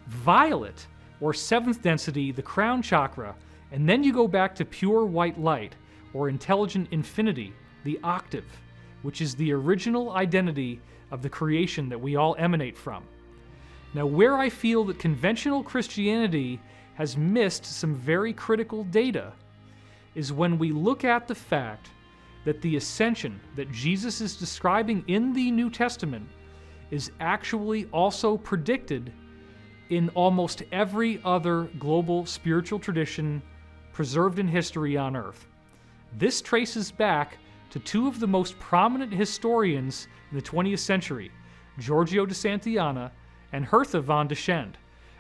Speaker 2: violet, or 7th density, the crown chakra, and then you go back to pure white light, or intelligent infinity, the octave, which is the original identity of the creation that we all emanate from. Now, where I feel that conventional Christianity has missed some very critical data is when we look at the fact that the ascension that Jesus is describing in the New Testament is actually also predicted in almost every other global spiritual tradition preserved in history on Earth. This traces back to 2 of the most prominent historians in the 20th century, Giorgio de Santillana and Hertha von Deschend.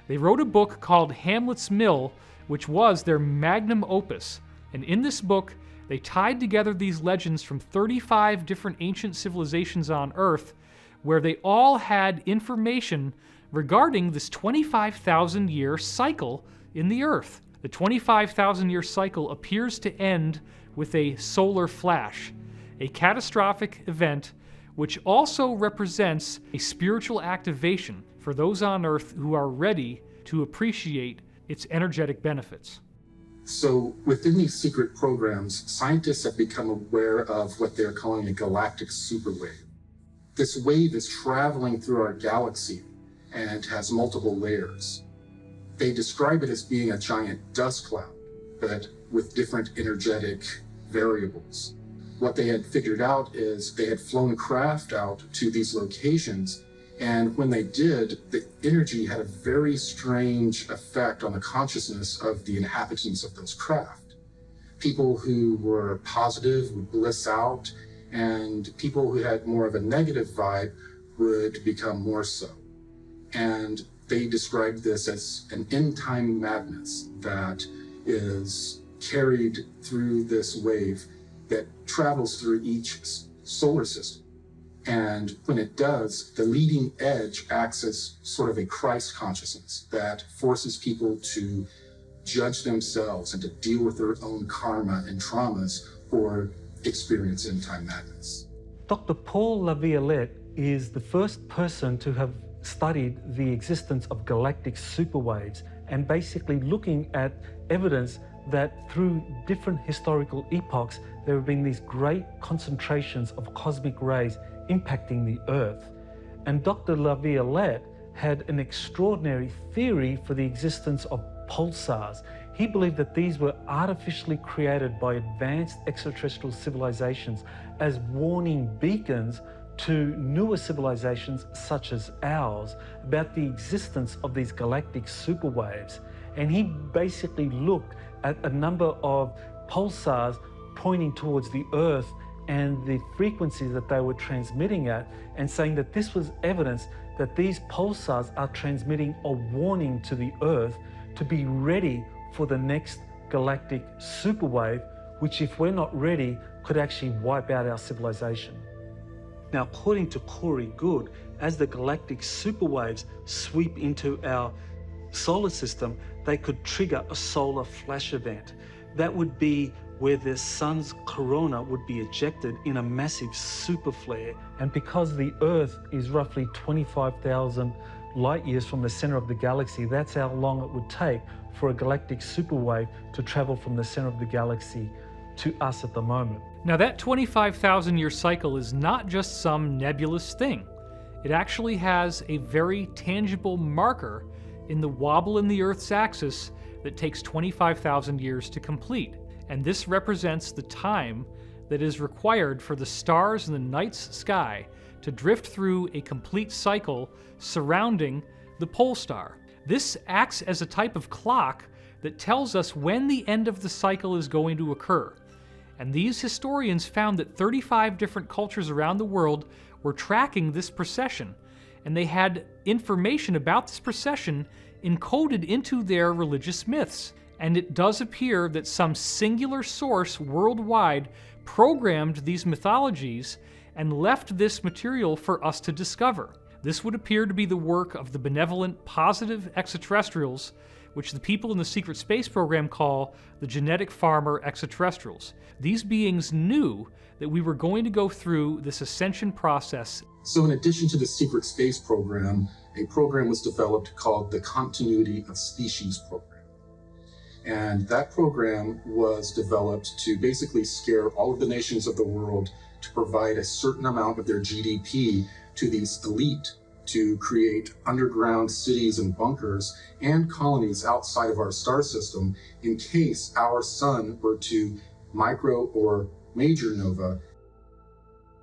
Speaker 2: They wrote a book called Hamlet's Mill, which was their magnum opus, and in this book, they tied together these legends from 35 different ancient civilizations on Earth, where they all had information regarding this 25,000-year cycle in the Earth. The 25,000-year cycle appears to end with a solar flash, a catastrophic event which also represents a spiritual activation for those on Earth who are ready to appreciate its energetic benefits.
Speaker 4: So within these secret programs, scientists have become aware of what they're calling a galactic superwave. This wave is traveling through our galaxy and has multiple layers. They describe it as being a giant dust cloud, but with different energetic variables. What they had figured out is they had flown craft out to these locations, and when they did, the energy had a very strange effect on the consciousness of the inhabitants of those craft. People who were positive would bliss out, and people who had more of a negative vibe would become more so. And they described this as an end-time madness that is carried through this wave that travels through each solar system. And when it does, the leading edge acts as sort of a Christ consciousness that forces people to judge themselves and to deal with their own karma and traumas or experience end-time madness.
Speaker 7: Dr. Paul Laviolette is the first person to have studied the existence of galactic superwaves and basically looking at evidence that through different historical epochs, there have been these great concentrations of cosmic rays impacting the Earth. And Dr. Laviolette had an extraordinary theory for the existence of pulsars. He believed that these were artificially created by advanced extraterrestrial civilizations as warning beacons to newer civilizations such as ours about the existence of these galactic superwaves. And he basically looked at a number of pulsars pointing towards the Earth and the frequencies that they were transmitting at, and saying that this was evidence that these pulsars are transmitting a warning to the Earth to be ready for the next galactic superwave, which, if we're not ready, could actually wipe out our civilization. Now, according to Corey Good, as the galactic superwaves sweep into our solar system, they could trigger a solar flash event. That would be where the sun's corona would be ejected in a massive super flare. And because the Earth is roughly 25,000 light years from the center of the galaxy, that's how long it would take for a galactic superwave to travel from the center of the galaxy to us at the moment.
Speaker 2: Now, that 25,000-year cycle is not just some nebulous thing. It actually has a very tangible marker in the wobble in the Earth's axis that takes 25,000 years to complete, and this represents the time that is required for the stars in the night's sky to drift through a complete cycle surrounding the pole star. This acts as a type of clock that tells us when the end of the cycle is going to occur. And these historians found that 35 different cultures around the world were tracking this precession, and they had information about this precession encoded into their religious myths. And it does appear that some singular source worldwide programmed these mythologies and left this material for us to discover. This would appear to be the work of the benevolent, positive extraterrestrials, which the people in the secret space program call the genetic farmer extraterrestrials. These beings knew that we were going to go through this ascension process.
Speaker 4: So in addition to the secret space program, a program was developed called the Continuity of Species Program. And that program was developed to basically scare all of the nations of the world to provide a certain amount of their GDP to these elite to create underground cities and bunkers and colonies outside of our star system in case our sun were to micro or major nova.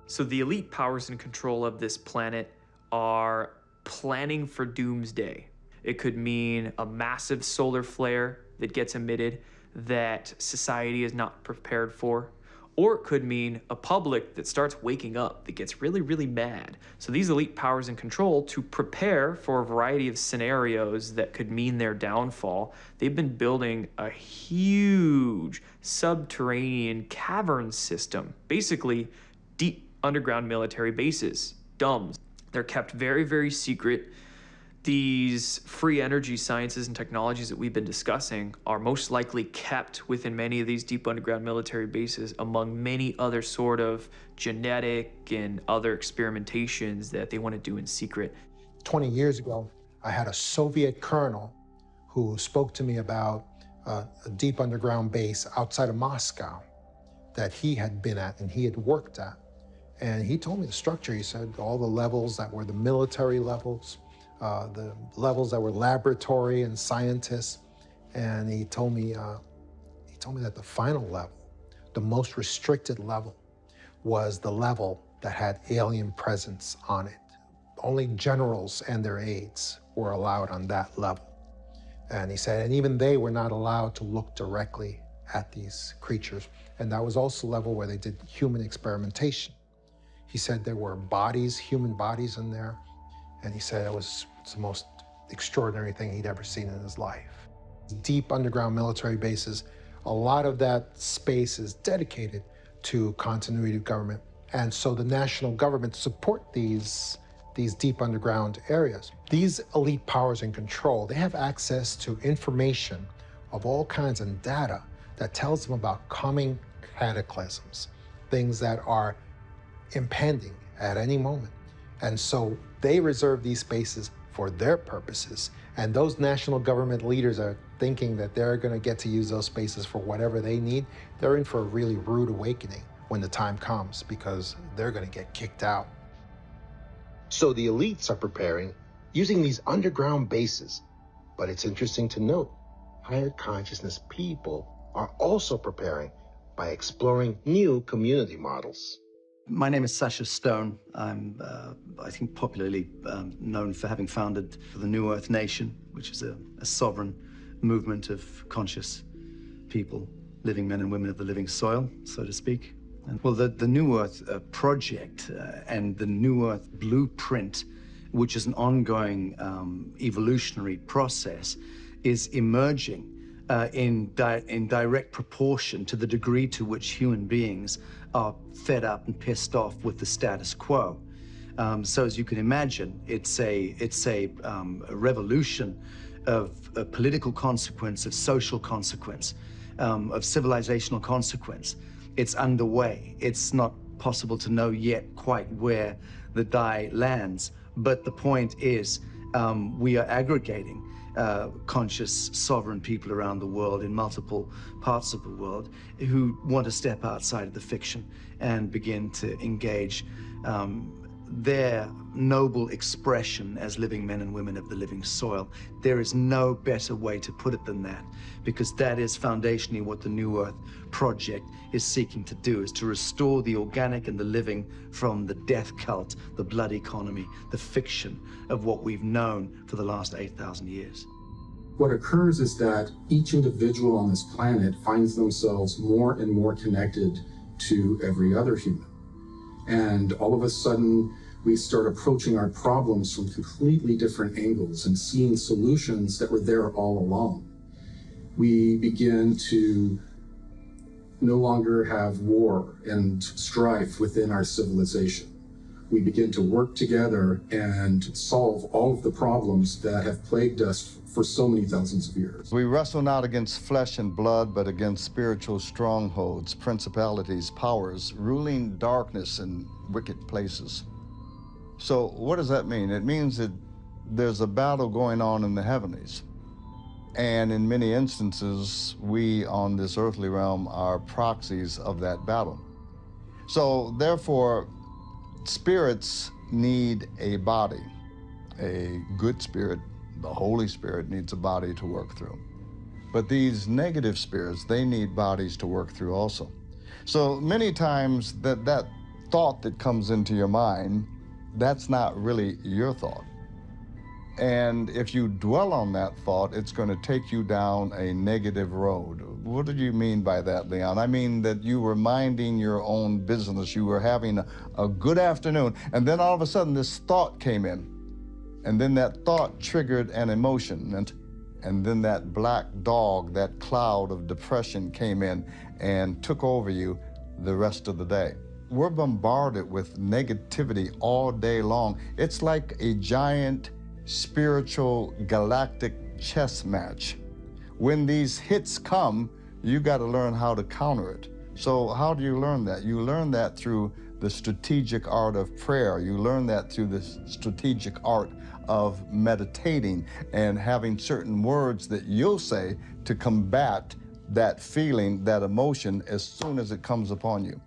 Speaker 9: So the elite powers in control of this planet are planning for doomsday. It could mean a massive solar flare that gets emitted that society is not prepared for. Or it could mean a public that starts waking up, that gets really, really mad. So these elite powers in control, to prepare for a variety of scenarios that could mean their downfall, they've been building a huge subterranean cavern system, basically deep underground military bases, DUMBs. They're kept very, very secret. These free energy sciences and technologies that we've been discussing are most likely kept within many of these deep underground military bases, among many other sort of genetic and other experimentations that they want to do in secret.
Speaker 18: 20 years ago, I had a Soviet colonel who spoke to me about a deep underground base outside of Moscow that he had been at and he had worked at. And he told me the structure. He said all the levels that were the military levels, the levels that were laboratory and scientists, and he told me that the final level, the most restricted level, was the level that had alien presence on it. Only generals and their aides were allowed on that level. And he said, and even they were not allowed to look directly at these creatures. And that was also the level where they did human experimentation. He said there were bodies, human bodies in there, and he said it's the most extraordinary thing he'd ever seen in his life. Deep underground military bases, a lot of that space is dedicated to continuity of government, and so the national government support these deep underground areas. These elite powers in control, they have access to information of all kinds and data that tells them about coming cataclysms, things that are impending at any moment. And so they reserve these spaces for their purposes. And those national government leaders are thinking that they're going to get to use those spaces for whatever they need. They're in for a really rude awakening when the time comes, because they're going to get kicked out. So the elites are preparing using these underground bases. But it's interesting to note, higher consciousness people are also preparing by exploring new community models.
Speaker 5: My name is Sasha Stone. I'm, I think, popularly known for having founded the New Earth Nation, which is a sovereign movement of conscious people, living men and women of the living soil, so to speak. And, well, the New Earth Project and the New Earth Blueprint, which is an ongoing evolutionary process, is emerging in direct proportion to the degree to which human beings are fed up and pissed off with the status quo. So as you can imagine, it's a revolution of political consequence, of social consequence, of civilizational consequence. It's underway. It's not possible to know yet quite where the die lands, but the point is we are aggregating conscious, sovereign people around the world in multiple parts of the world who want to step outside of the fiction and begin to engage their noble expression as living men and women of the living soil. There is no better way to put it than that, because that is foundationally what the New Earth Project is seeking to do, is to restore the organic and the living from the death cult, the blood economy, the fiction of what we've known for the last 8,000 years.
Speaker 4: What occurs is that each individual on this planet finds themselves more and more connected to every other human. And all of a sudden, we start approaching our problems from completely different angles and seeing solutions that were there all along. We begin to no longer have war and strife within our civilization. We begin to work together and solve all of the problems that have plagued us for so many thousands of years.
Speaker 6: We wrestle not against flesh and blood, but against spiritual strongholds, principalities, powers, ruling darkness in wicked places. So what does that mean? It means that there's a battle going on in the heavenlies. And in many instances, we on this earthly realm are proxies of that battle. So therefore, spirits need a body. A good spirit, the Holy Spirit, needs a body to work through. But these negative spirits, they need bodies to work through also. So many times that thought that comes into your mind, that's not really your thought. And if you dwell on that thought, it's going to take you down a negative road. What do you mean by that, Leon? I mean that you were minding your own business. You were having a good afternoon, and then all of a sudden this thought came in. And then that thought triggered an emotion, and then that black dog, that cloud of depression came in and took over you the rest of the day. We're bombarded with negativity all day long. It's like a giant spiritual galactic chess match. When these hits come, you got to learn how to counter it. So how do you learn that? You learn that through the strategic art of prayer. You learn that through the strategic art of meditating and having certain words that you'll say to combat that feeling, that emotion, as soon as it comes upon you.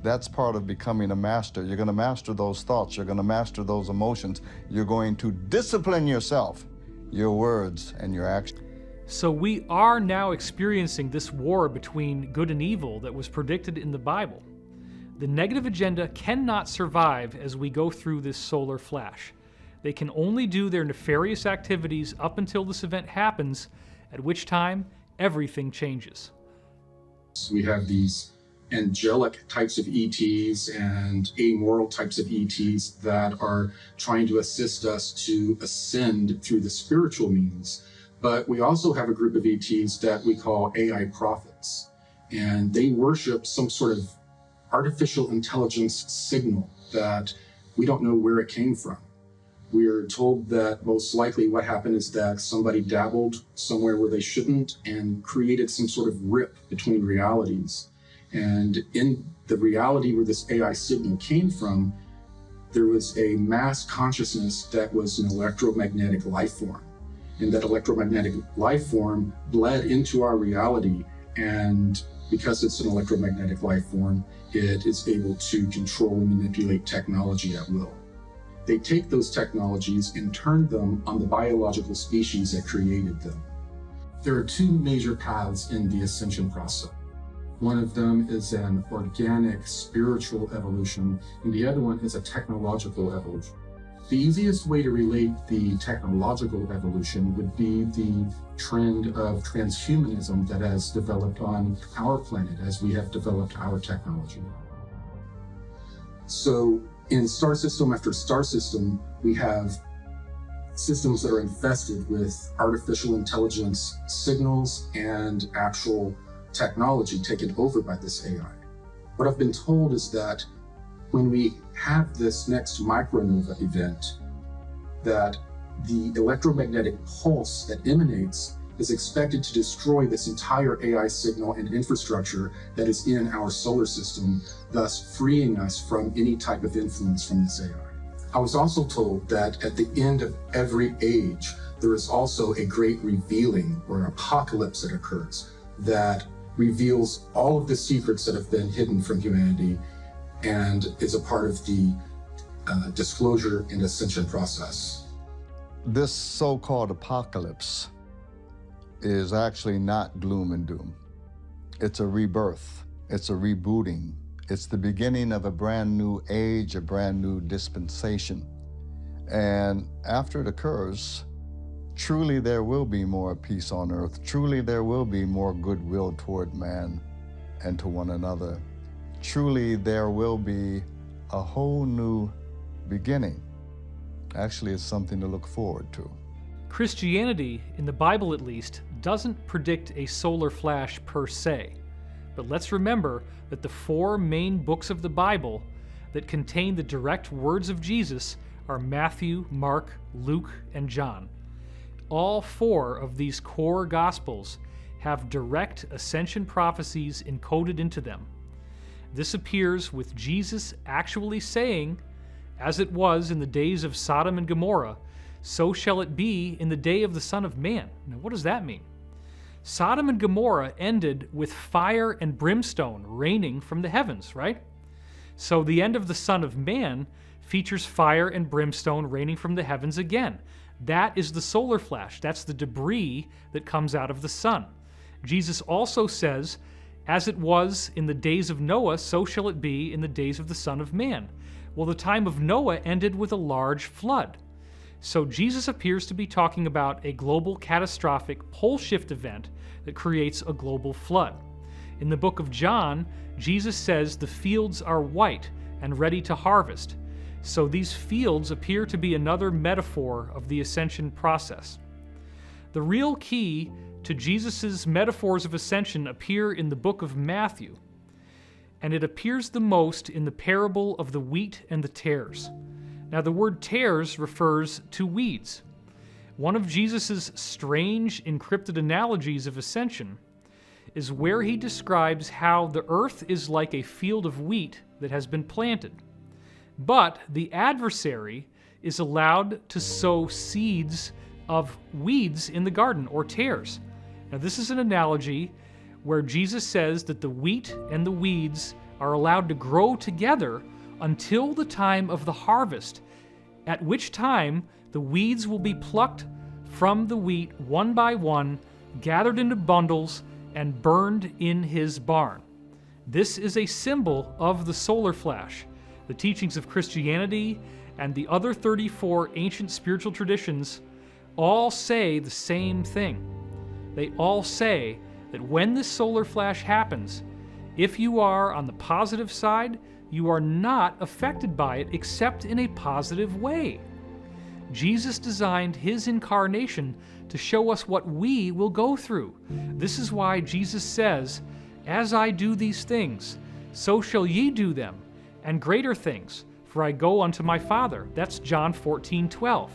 Speaker 6: That's part of becoming a master. You're going to master those thoughts. You're going to master those emotions. You're going to discipline yourself, your words and your actions.
Speaker 2: So we are now experiencing this war between good and evil that was predicted in the Bible. The negative agenda cannot survive as we go through this solar flash. They can only do their nefarious activities up until this event happens, at which time everything changes.
Speaker 4: We have these angelic types of ETs and amoral types of ETs that are trying to assist us to ascend through the spiritual means. But we also have a group of ETs that we call AI prophets, and they worship some sort of artificial intelligence signal that we don't know where it came from. We are told that most likely what happened is that somebody dabbled somewhere where they shouldn't and created some sort of rip between realities. And in the reality where this AI signal came from, there was a mass consciousness that was an electromagnetic life form. And that electromagnetic life form bled into our reality. And because it's an electromagnetic life form, it is able to control and manipulate technology at will. They take those technologies and turn them on the biological species that created them. There are two major paths in the ascension process. One of them is an organic spiritual evolution, and the other one is a technological evolution. The easiest way to relate the technological evolution would be the trend of transhumanism that has developed on our planet as we have developed our technology. So in star system after star system, we have systems that are infested with artificial intelligence signals and actual technology taken over by this AI. What I've been told is that when we have this next micronova event, that the electromagnetic pulse that emanates is expected to destroy this entire AI signal and infrastructure that is in our solar system, thus freeing us from any type of influence from this AI. I was also told that at the end of every age, there is also a great revealing or apocalypse that occurs that reveals all of the secrets that have been hidden from humanity and is a part of the disclosure and ascension process.
Speaker 6: This so-called apocalypse is actually not gloom and doom. It's a rebirth. It's a rebooting. It's the beginning of a brand new age, a brand new dispensation. And after it occurs, truly there will be more peace on earth. Truly there will be more goodwill toward man and to one another. Truly there will be a whole new beginning. Actually, it's something to look forward to.
Speaker 2: Christianity, in the Bible at least, doesn't predict a solar flash per se. But let's remember that the 4 main books of the Bible that contain the direct words of Jesus are Matthew, Mark, Luke, and John. All 4 of these core Gospels have direct ascension prophecies encoded into them. This appears with Jesus actually saying, "As it was in the days of Sodom and Gomorrah, so shall it be in the day of the Son of Man." Now, what does that mean? Sodom and Gomorrah ended with fire and brimstone raining from the heavens, right? So the end of the Son of Man features fire and brimstone raining from the heavens again. That is the solar flash. That's the debris that comes out of the sun. Jesus also says, "As it was in the days of Noah, so shall it be in the days of the Son of Man." Well, the time of Noah ended with a large flood. So Jesus appears to be talking about a global catastrophic pole shift event that creates a global flood. In the book of John, Jesus says the fields are white and ready to harvest. So these fields appear to be another metaphor of the ascension process. The real key to Jesus' metaphors of ascension appear in the book of Matthew, and it appears the most in the parable of the wheat and the tares. Now, the word tares refers to weeds. One of Jesus' strange encrypted analogies of ascension is where he describes how the earth is like a field of wheat that has been planted. But the adversary is allowed to sow seeds of weeds in the garden, or tares. Now, this is an analogy where Jesus says that the wheat and the weeds are allowed to grow together until the time of the harvest, at which time the weeds will be plucked from the wheat one by one, gathered into bundles, and burned in his barn. This is a symbol of the solar flash. The teachings of Christianity and the other 34 ancient spiritual traditions all say the same thing. They all say that when this solar flash happens, if you are on the positive side, you are not affected by it except in a positive way. Jesus designed his incarnation to show us what we will go through. This is why Jesus says, "As I do these things, so shall ye do them, and greater things, for I go unto my Father." That's John 14:12.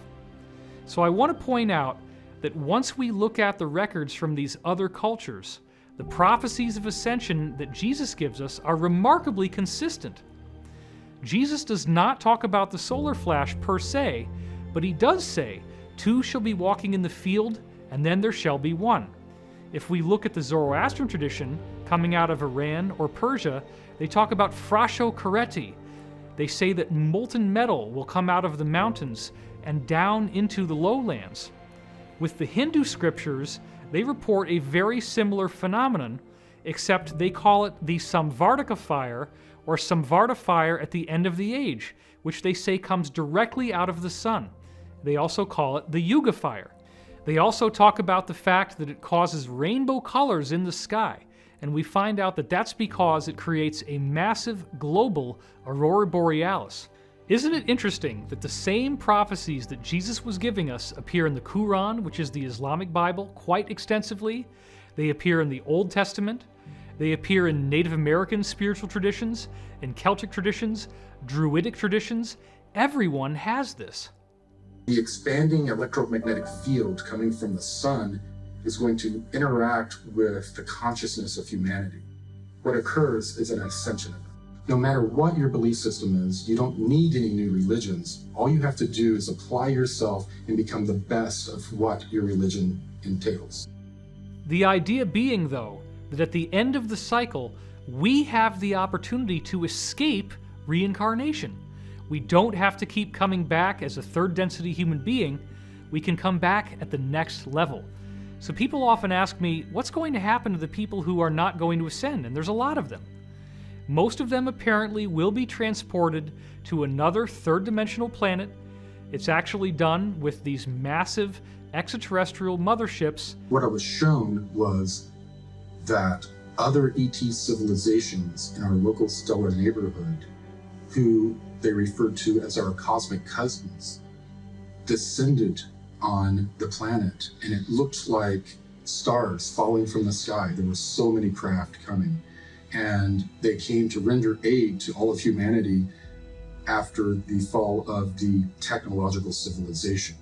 Speaker 2: So I want to point out that once we look at the records from these other cultures, the prophecies of ascension that Jesus gives us are remarkably consistent. Jesus does not talk about the solar flash per se, but he does say, "Two shall be walking in the field, and then there shall be one." If we look at the Zoroastrian tradition coming out of Iran or Persia, they talk about frasho kareti. They say that molten metal will come out of the mountains and down into the lowlands. With the Hindu scriptures, they report a very similar phenomenon, except they call it the Samvartaka fire or Samvarta fire at the end of the age, which they say comes directly out of the sun. They also call it the Yuga fire. They also talk about the fact that it causes rainbow colors in the sky, and we find out that that's because it creates a massive global aurora borealis. Isn't it interesting that the same prophecies that Jesus was giving us appear in the Quran, which is the Islamic Bible, quite extensively? They appear in the Old Testament. They appear in Native American spiritual traditions, in Celtic traditions, Druidic traditions. Everyone has this.
Speaker 4: The expanding electromagnetic field coming from the sun is going to interact with the consciousness of humanity. What occurs is an ascension event. No matter what your belief system is, you don't need any new religions. All you have to do is apply yourself and become the best of what your religion entails.
Speaker 2: The idea being, though, that at the end of the cycle, we have the opportunity to escape reincarnation. We don't have to keep coming back as a third density human being. We can come back at the next level. So people often ask me, what's going to happen to the people who are not going to ascend? And there's a lot of them. Most of them apparently will be transported to another third-dimensional planet. It's actually done with these massive extraterrestrial motherships.
Speaker 4: What I was shown was that other ET civilizations in our local stellar neighborhood, who they referred to as our cosmic cousins, descended on the planet, and it looked like stars falling from the sky. There were so many craft coming, and they came to render aid to all of humanity after the fall of the technological civilization.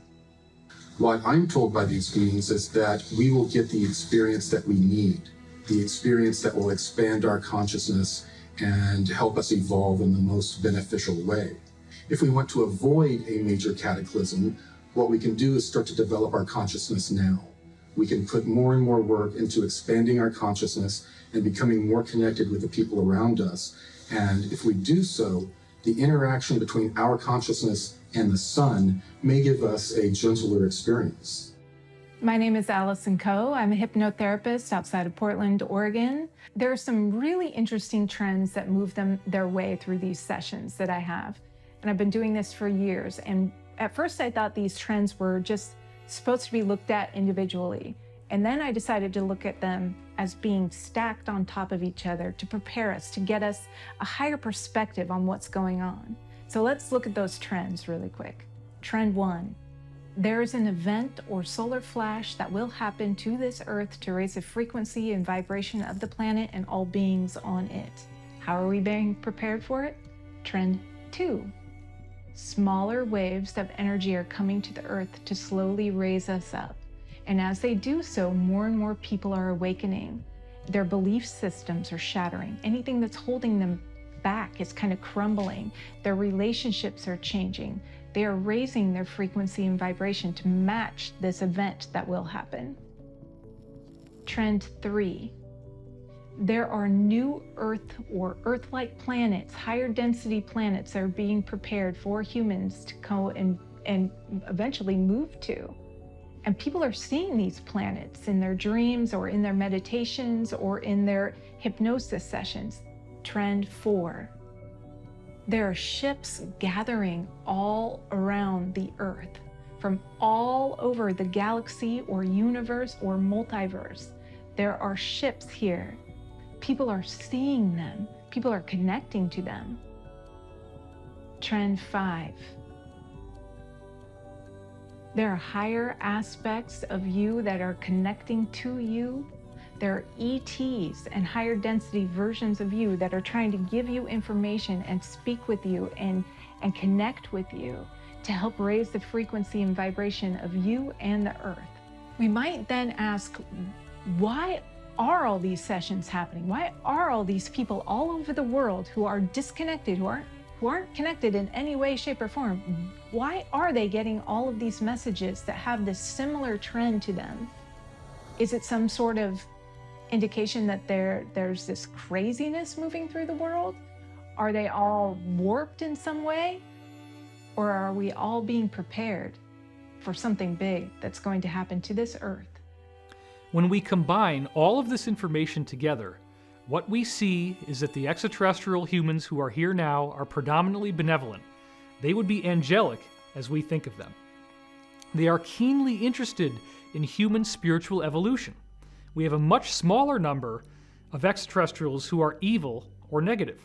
Speaker 4: What I'm told by these beings is that we will get the experience that we need, the experience that will expand our consciousness and help us evolve in the most beneficial way. If we want to avoid a major cataclysm, what we can do is start to develop our consciousness now. We can put more and more work into expanding our consciousness and becoming more connected with the people around us. And if we do so, the interaction between our consciousness and the sun may give us a gentler experience.
Speaker 1: My name is Allison Coe. I'm a hypnotherapist outside of Portland, Oregon. There are some really interesting trends that move their way through these sessions that I have. And I've been doing this for years. And at first I thought these trends were just supposed to be looked at individually. And then I decided to look at them as being stacked on top of each other to prepare us, to get us a higher perspective on what's going on. So let's look at those trends really quick. Trend 1. There is an event or solar flash that will happen to this Earth to raise the frequency and vibration of the planet and all beings on it. How are we being prepared for it? Trend 2. Smaller waves of energy are coming to the Earth to slowly raise us up. And as they do so, more and more people are awakening. Their belief systems are shattering. Anything that's holding them back is kind of crumbling. Their relationships are changing. They are raising their frequency and vibration to match this event that will happen. Trend 3. There are new Earth or Earth-like planets, higher density planets that are being prepared for humans to go and eventually move to. And people are seeing these planets in their dreams or in their meditations or in their hypnosis sessions. Trend 4. There are ships gathering all around the Earth from all over the galaxy or universe or multiverse. There are ships here. People are seeing them. People are connecting to them. Trend 5. There are higher aspects of you that are connecting to you. There are ETs and higher density versions of you that are trying to give you information and speak with you and connect with you to help raise the frequency and vibration of you and the Earth. We might then ask, why are all these sessions happening? Why are all these people all over the world who are disconnected, who aren't connected in any way, shape, or form? Why are they getting all of these messages that have this similar trend to them? Is it some sort of indication that there's this craziness moving through the world? Are they all warped in some way? Or are we all being prepared for something big that's going to happen to this Earth?
Speaker 2: When we combine all of this information together, what we see is that the extraterrestrial humans who are here now are predominantly benevolent. They would be angelic as we think of them. They are keenly interested in human spiritual evolution. We have a much smaller number of extraterrestrials who are evil or negative.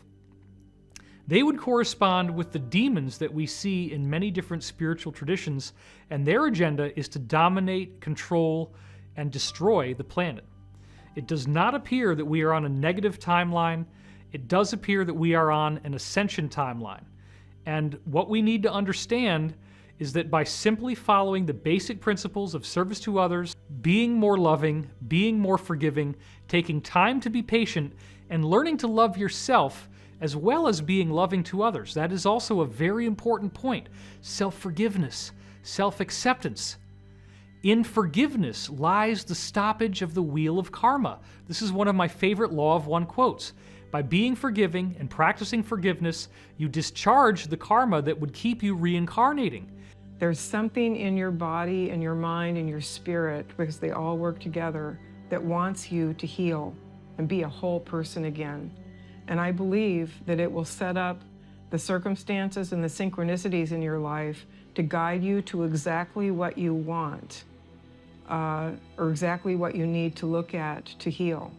Speaker 2: They would correspond with the demons that we see in many different spiritual traditions, and their agenda is to dominate, control, and destroy the planet. It does not appear that we are on a negative timeline. It does appear that we are on an ascension timeline. And what we need to understand is that by simply following the basic principles of service to others, being more loving, being more forgiving, taking time to be patient, and learning to love yourself as well as being loving to others. That is also a very important point. Self-forgiveness, self-acceptance. In forgiveness lies the stoppage of the wheel of karma. This is one of my favorite Law of One quotes. By being forgiving and practicing forgiveness, you discharge the karma that would keep you reincarnating.
Speaker 11: There's something in your body and your mind and your spirit, because they all work together, that wants you to heal and be a whole person again. And I believe that it will set up the circumstances and the synchronicities in your life to guide you to exactly what you want, or exactly what you need to look at to heal.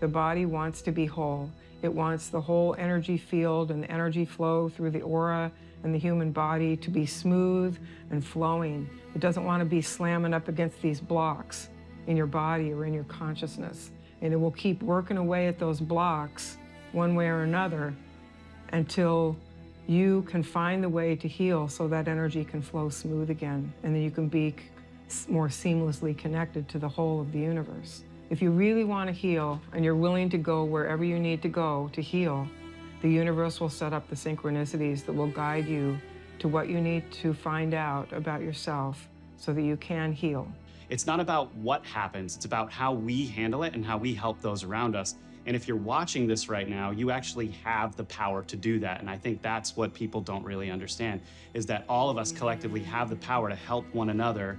Speaker 11: The body wants to be whole. It wants the whole energy field and the energy flow through the aura and the human body to be smooth and flowing. It doesn't want to be slamming up against these blocks in your body or in your consciousness. And it will keep working away at those blocks one way or another until you can find the way to heal so that energy can flow smooth again, and then you can be more seamlessly connected to the whole of the universe. If you really want to heal and you're willing to go wherever you need to go to heal, the universe will set up the synchronicities that will guide you to what you need to find out about yourself so that you can heal.
Speaker 22: It's not about what happens, it's about how we handle it and how we help those around us. And if you're watching this right now, you actually have the power to do that. And I think that's what people don't really understand, is that all of us collectively have the power to help one another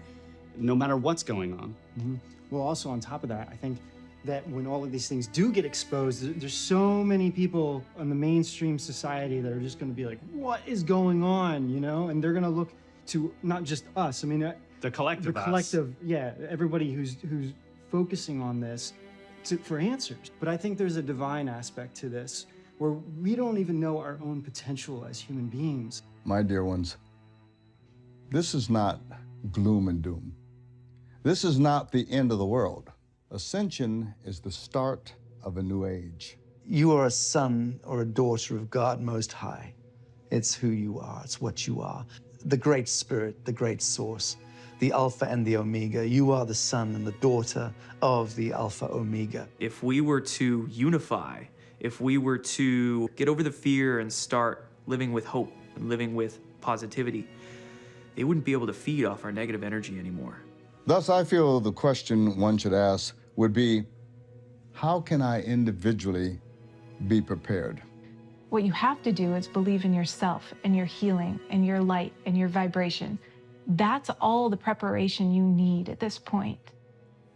Speaker 22: no matter what's going on.
Speaker 23: Mm-hmm. Well, also on top of that, I think that when all of these things do get exposed, there's so many people in the mainstream society that are just going to be like, what is going on, you know? And they're going to look to not just us, I mean,
Speaker 22: the collective
Speaker 23: yeah, everybody who's focusing on this for answers. But I think there's a divine aspect to this where we don't even know our own potential as human beings.
Speaker 6: My dear ones, this is not gloom and doom. This is not the end of the world. Ascension is the start of a new age.
Speaker 5: You are a son or a daughter of God Most High. It's who you are, it's what you are. The Great Spirit, the Great Source, the Alpha and the Omega. You are the son and the daughter of the Alpha Omega.
Speaker 9: If we were to unify, if we were to get over the fear and start living with hope and living with positivity, they wouldn't be able to feed off our negative energy anymore.
Speaker 6: Thus, I feel the question one should ask would be, how can I individually be prepared?
Speaker 1: What you have to do is believe in yourself and your healing and your light and your vibration. That's all the preparation you need at this point.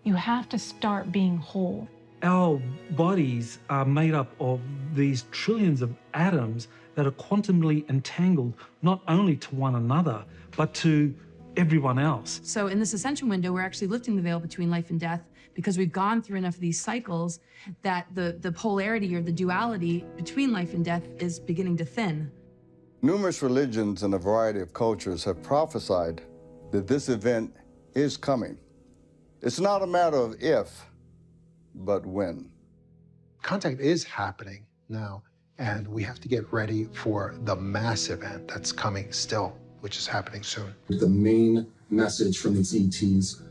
Speaker 1: You have to start being whole.
Speaker 7: Our bodies are made up of these trillions of atoms that are quantumly entangled, not only to one another, but to everyone else.
Speaker 3: So in this ascension window, we're actually lifting the veil between life and death because we've gone through enough of these cycles that the polarity or the duality between life and death is beginning to thin.
Speaker 6: Numerous religions and a variety of cultures have prophesied that this event is coming. It's not a matter of if, but when.
Speaker 18: Contact is happening now, and we have to get ready for the mass event that's coming still, which is happening soon.
Speaker 4: The main message from these ETs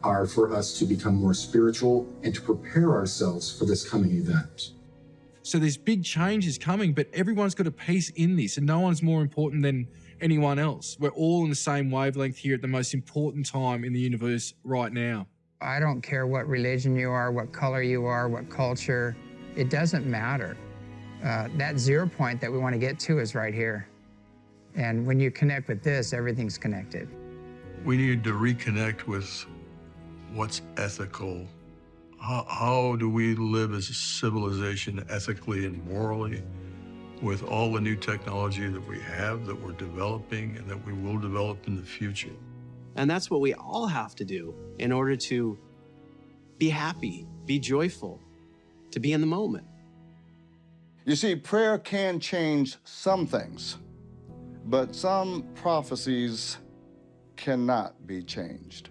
Speaker 4: are for us to become more spiritual and to prepare ourselves for this coming event.
Speaker 17: So there's big changes coming, but everyone's got a piece in this, and no one's more important than anyone else. We're all in the same wavelength here at the most important time in the universe right now.
Speaker 13: I don't care what religion you are, what color you are, what culture. It doesn't matter. That 0 point that we want to get to is right here. And when you connect with this, everything's connected.
Speaker 16: We need to reconnect with what's ethical. How do we live as a civilization ethically and morally with all the new technology that we have, that we're developing, and that we will develop in the future?
Speaker 20: And that's what we all have to do in order to be happy, be joyful, to be in the moment.
Speaker 6: You see, prayer can change some things, but some prophecies cannot be changed.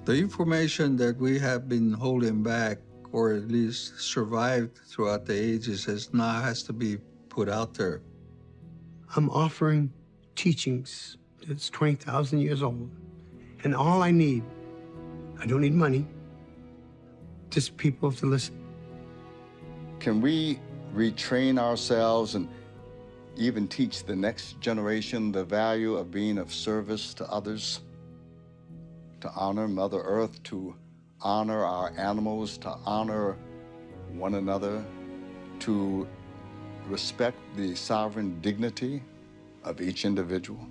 Speaker 24: The information that we have been holding back, or at least survived throughout the ages, has to be put out there.
Speaker 21: I'm offering teachings that's 20,000 years old. And all I don't need money, just people to listen.
Speaker 6: Can we retrain ourselves and even teach the next generation the value of being of service to others? To honor Mother Earth, to honor our animals, to honor one another, to respect the sovereign dignity of each individual?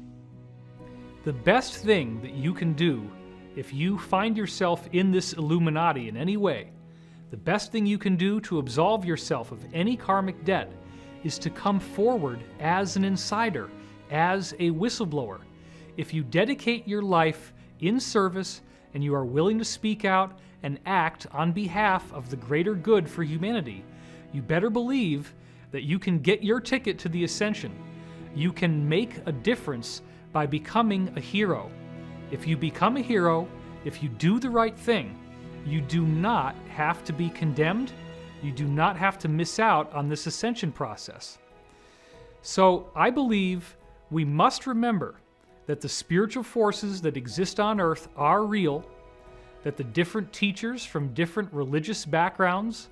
Speaker 2: The best thing that you can do if you find yourself in this Illuminati in any way, the best thing you can do to absolve yourself of any karmic debt is to come forward as an insider, as a whistleblower. If you dedicate your life in service and you are willing to speak out and act on behalf of the greater good for humanity, you better believe that you can get your ticket to the ascension. You can make a difference by becoming a hero. If you become a hero, if you do the right thing, you do not have to be condemned. You do not have to miss out on this ascension process. So I believe we must remember that the spiritual forces that exist on earth are real, that the different teachers from different religious backgrounds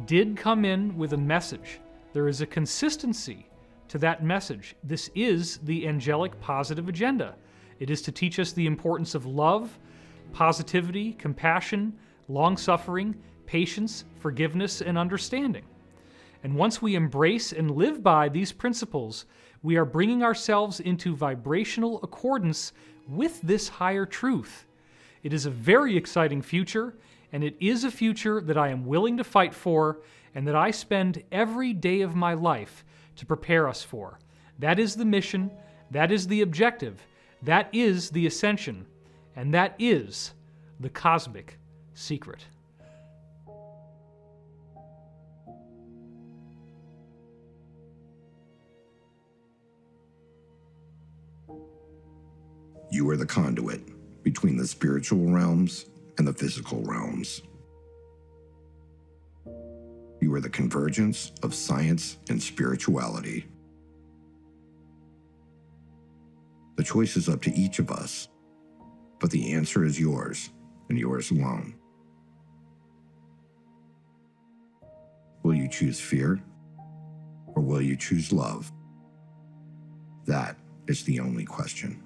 Speaker 2: did come in with a message. There is a consistency to that message. This is the angelic positive agenda. It is to teach us the importance of love, positivity, compassion, long-suffering, patience, forgiveness, and understanding. And once we embrace and live by these principles, we are bringing ourselves into vibrational accordance with this higher truth. It is a very exciting future, and it is a future that I am willing to fight for and that I spend every day of my life to prepare us for. That is the mission, that is the objective, that is the ascension, and that is the cosmic secret.
Speaker 12: You are the conduit between the spiritual realms and the physical realms. You are the convergence of science and spirituality. The choice is up to each of us, but the answer is yours and yours alone. Will you choose fear or will you choose love? That is the only question.